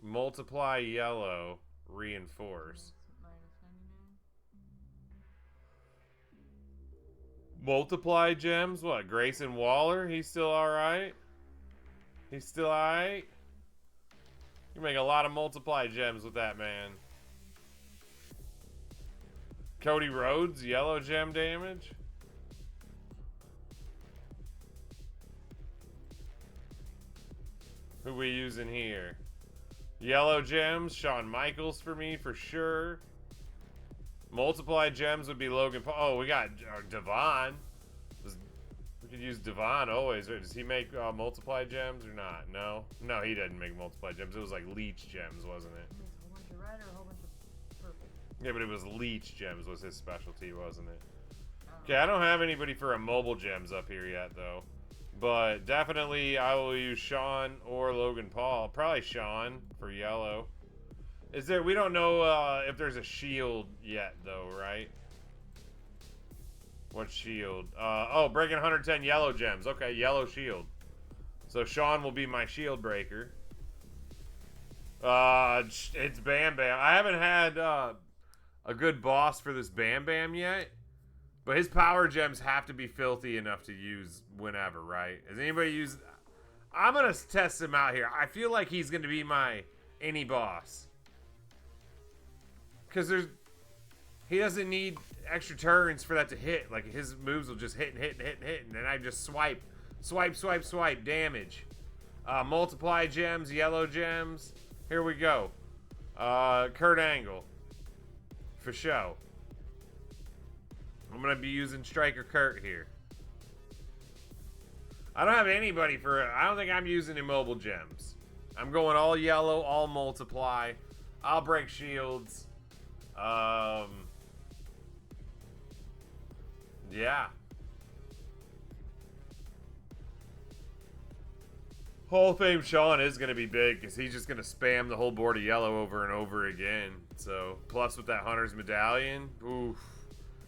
multiply yellow, reinforce. Multiply gems, what? Grayson Waller, he's still alright? He's still alright? You make a lot of multiply gems with that man. Cody Rhodes, yellow gem damage. Who we using here? Yellow gems, Shawn Michaels for me for sure. Multiply gems would be Logan Paul. Oh, we got Devon. We could use Devon always. Does he make multiply gems or not? No. No, he didn't make multiply gems. It was like leech gems, wasn't it? He makes a whole bunch of red or a whole bunch of purple. Yeah, but it was leech gems was his specialty, wasn't it? Okay, I don't have anybody for a mobile gems up here yet, though. But definitely I will use Shawn or Logan Paul. Probably Shawn for yellow. We don't know if there's a shield yet, though, right? What shield? Oh, breaking 110 yellow gems. Okay, yellow shield. So Shawn will be my shield breaker. It's Bam Bam. I haven't had a good boss for this Bam Bam yet. But his power gems have to be filthy enough to use whenever, right? Has anybody used... I'm going to test him out here. I feel like he's going to be my any boss. Because he doesn't need extra turns for that to hit. Like, his moves will just hit and hit and hit and hit. And then I just swipe. Swipe, swipe, swipe. Damage. Multiply gems, yellow gems. Here we go. Kurt Angle. For show. I'm going to be using Striker Kurt here. I don't have anybody for it. I don't think I'm using immobile gems. I'm going all yellow, all multiply. I'll break shields. Yeah. Hall of Fame Sean is going to be big because he's just going to spam the whole board of yellow over and over again. So, plus with that Hunter's Medallion, oof.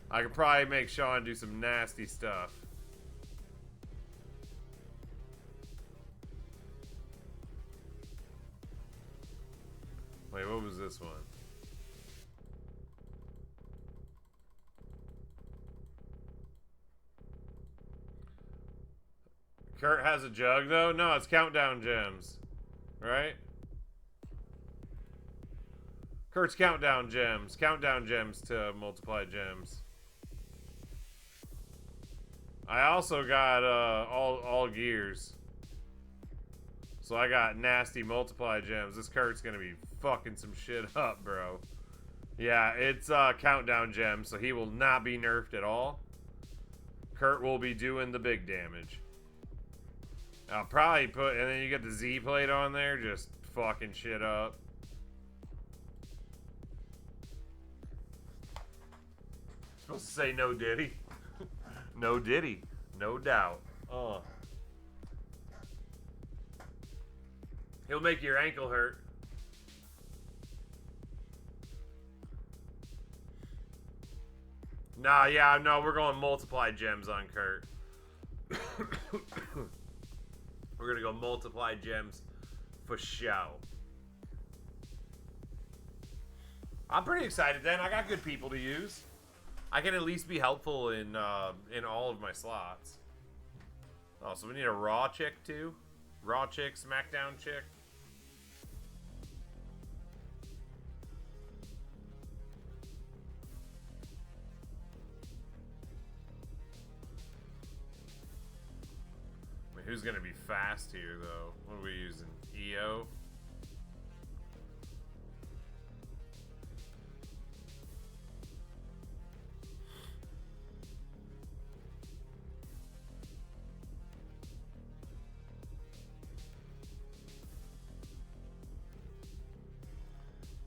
I could probably make Sean do some nasty stuff. Wait, what was this one? Kurt has a jug, though? No, it's countdown gems. Right? Kurt's countdown gems. Countdown gems to multiply gems. I also got all gears. So I got nasty multiply gems. This Kurt's gonna be fucking some shit up, bro. Yeah, it's countdown gems, so he will not be nerfed at all. Kurt will be doing the big damage. I'll probably put, and then you get the Z plate on there, just fucking shit up. Supposed to say no Diddy. No Diddy. No doubt. He'll make your ankle hurt. Nah, yeah, no, we're going multiply gems on Kurt. We're gonna go multiply gems for show. I'm pretty excited then. I got good people to use. I can at least be helpful in all of my slots. Oh, so we need a Raw chick too? Raw chick, SmackDown chick. Wait, who's gonna be fast here though? What are we using? EO?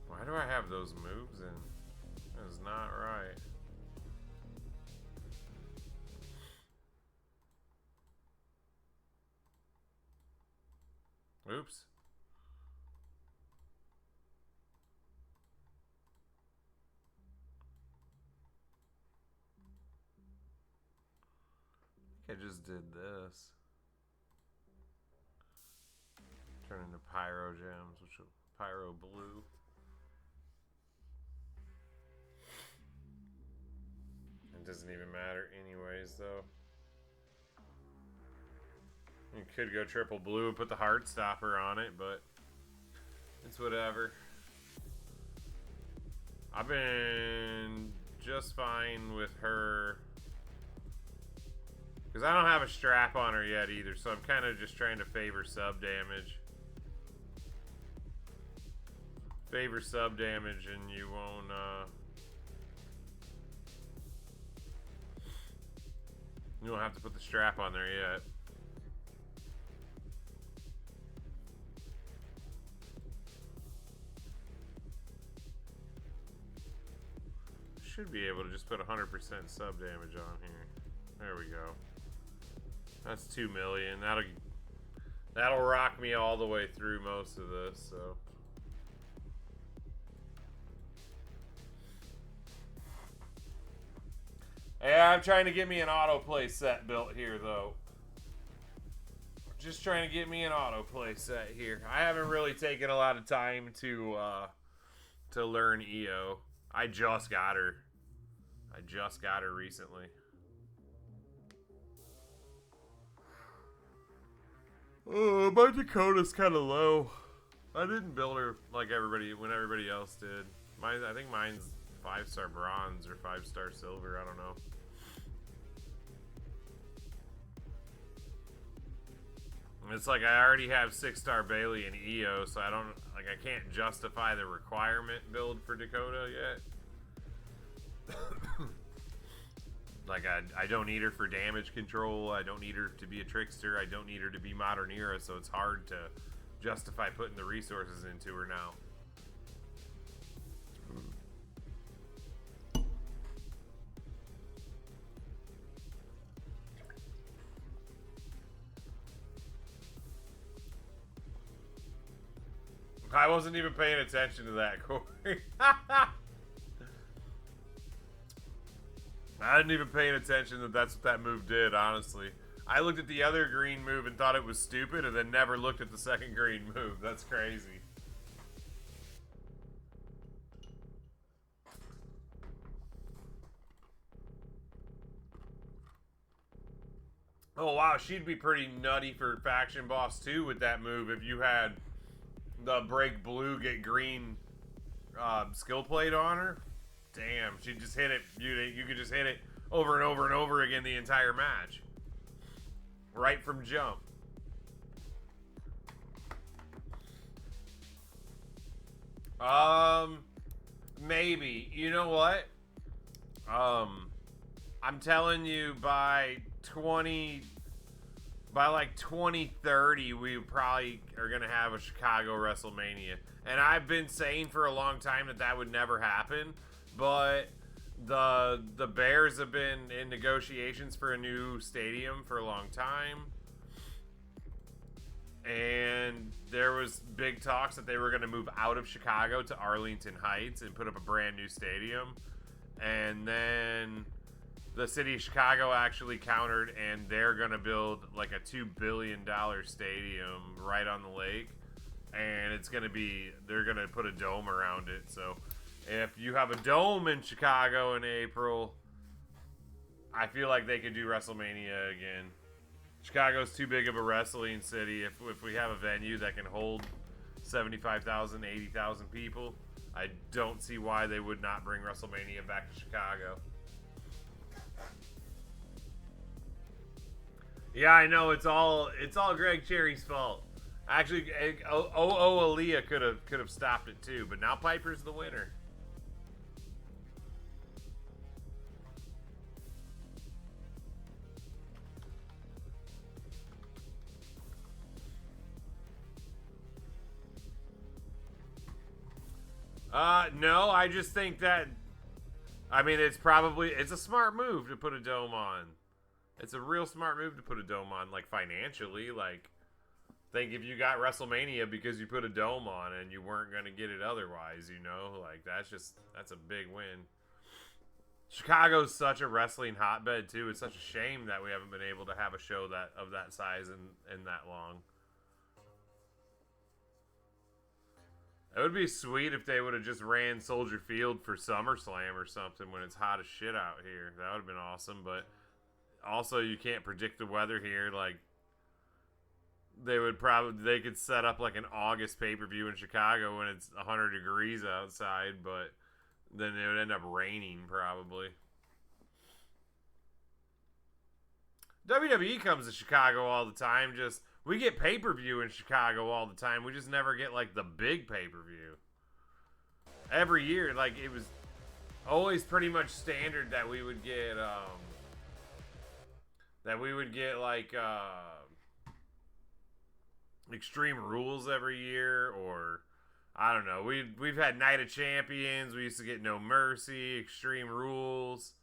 Why do I have those moves in? That is not right. Oops. I think I just did this. Turn into Pyro Gems, which are Pyro Blue. It doesn't even matter anyways, though. You could go triple blue and put the Heart Stopper on it, but it's whatever. I've been just fine with her because I don't have a strap on her yet either, so I'm kind of just trying to favor sub damage. Favor sub damage and you won't you don't have to put the strap on there yet. Should be able to just put 100% sub damage on here. There we go. That's 2 million. That'll rock me all the way through most of this, so. Yeah, I'm trying to get me an autoplay set built here, though. Just trying to get me an autoplay set here. I haven't really taken a lot of time to learn EO. I just got her. I just got her recently. Oh, my Dakota's kind of low. I didn't build her like when everybody else did. I think mine's 5-star bronze or 5-star silver. I don't know. It's like I already have 6-star Bailey and EO, so I can't justify the requirement build for Dakota yet. Like I don't need her for damage control. I don't need her to be a trickster. I don't need her to be modern era, so it's hard to justify putting the resources into her now. I wasn't even paying attention to that, Corey. I didn't even pay attention that that's what that move did, honestly. I looked at the other green move and thought it was stupid and then never looked at the second green move. That's crazy. Oh, wow. She'd be pretty nutty for Faction Boss, too, with that move if you had the break blue, get green skill plate on her. Damn, she'd just hit it. You could just hit it over and over and over again the entire match. Right from jump. Maybe. You know what? I'm telling you by like 2030, we probably are going to have a Chicago WrestleMania. And I've been saying for a long time that that would never happen, but the Bears have been in negotiations for a new stadium for a long time. And there was big talks that they were going to move out of Chicago to Arlington Heights and put up a brand new stadium. And then the city of Chicago actually countered, and they're going to build like a $2 billion stadium right on the lake. And it's going to be, they're going to put a dome around it. So if you have a dome in Chicago in April, I feel like they could do WrestleMania again. Chicago's too big of a wrestling city. If we have a venue that can hold 75,000, 80,000 people, I don't see why they would not bring WrestleMania back to Chicago. Yeah, I know, it's all Greg Cherry's fault. Actually, Aaliyah could have stopped it too, but now Piper's the winner. No, I just think that, I mean, it's a smart move to put a dome on. It's a real smart move to put a dome on, like, financially. Like, think if you got WrestleMania because you put a dome on and you weren't going to get it otherwise, you know? Like, that's a big win. Chicago's such a wrestling hotbed, too. It's such a shame that we haven't been able to have a show of that size and that long. It would be sweet if they would have just ran Soldier Field for SummerSlam or something when it's hot as shit out here. That would have been awesome, but also you can't predict the weather here. Like, they could set up like an August pay-per-view in Chicago when it's 100 degrees outside, but then it would end up raining probably. WWE comes to Chicago all the time. We get pay-per-view in Chicago all the time. We just never get, like, the big pay-per-view. Every year, like, it was always pretty much standard that we would get, like, Extreme Rules every year, or, I don't know. We've had Night of Champions. We used to get No Mercy, Extreme Rules,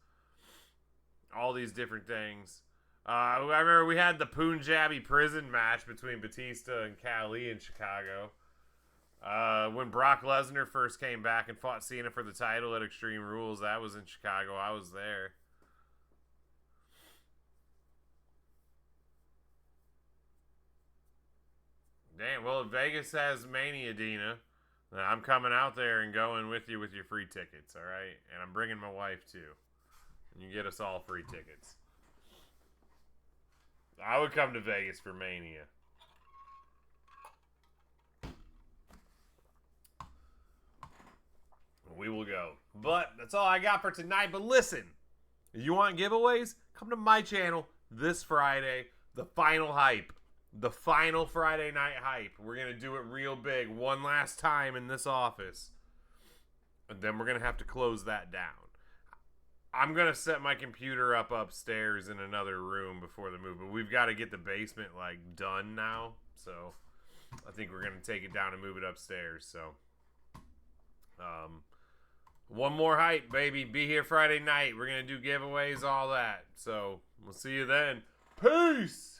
all these different things. I remember we had the Punjabi prison match between Batista and Khali in Chicago. When Brock Lesnar first came back and fought Cena for the title at Extreme Rules, that was in Chicago. I was there. Damn, well, if Vegas has Mania, Dina, then I'm coming out there and going with you with your free tickets, all right? And I'm bringing my wife, too. And you get us all free tickets. I would come to Vegas for Mania. We will go. But that's all I got for tonight. But listen, if you want giveaways, come to my channel this Friday. The final hype. The final Friday night hype. We're going to do it real big one last time in this office. And then we're going to have to close that down. I'm going to set my computer up upstairs in another room before the move. But we've got to get the basement, like, done now. So, I think we're going to take it down and move it upstairs. So, one more hype, baby. Be here Friday night. We're going to do giveaways, all that. So, we'll see you then. Peace!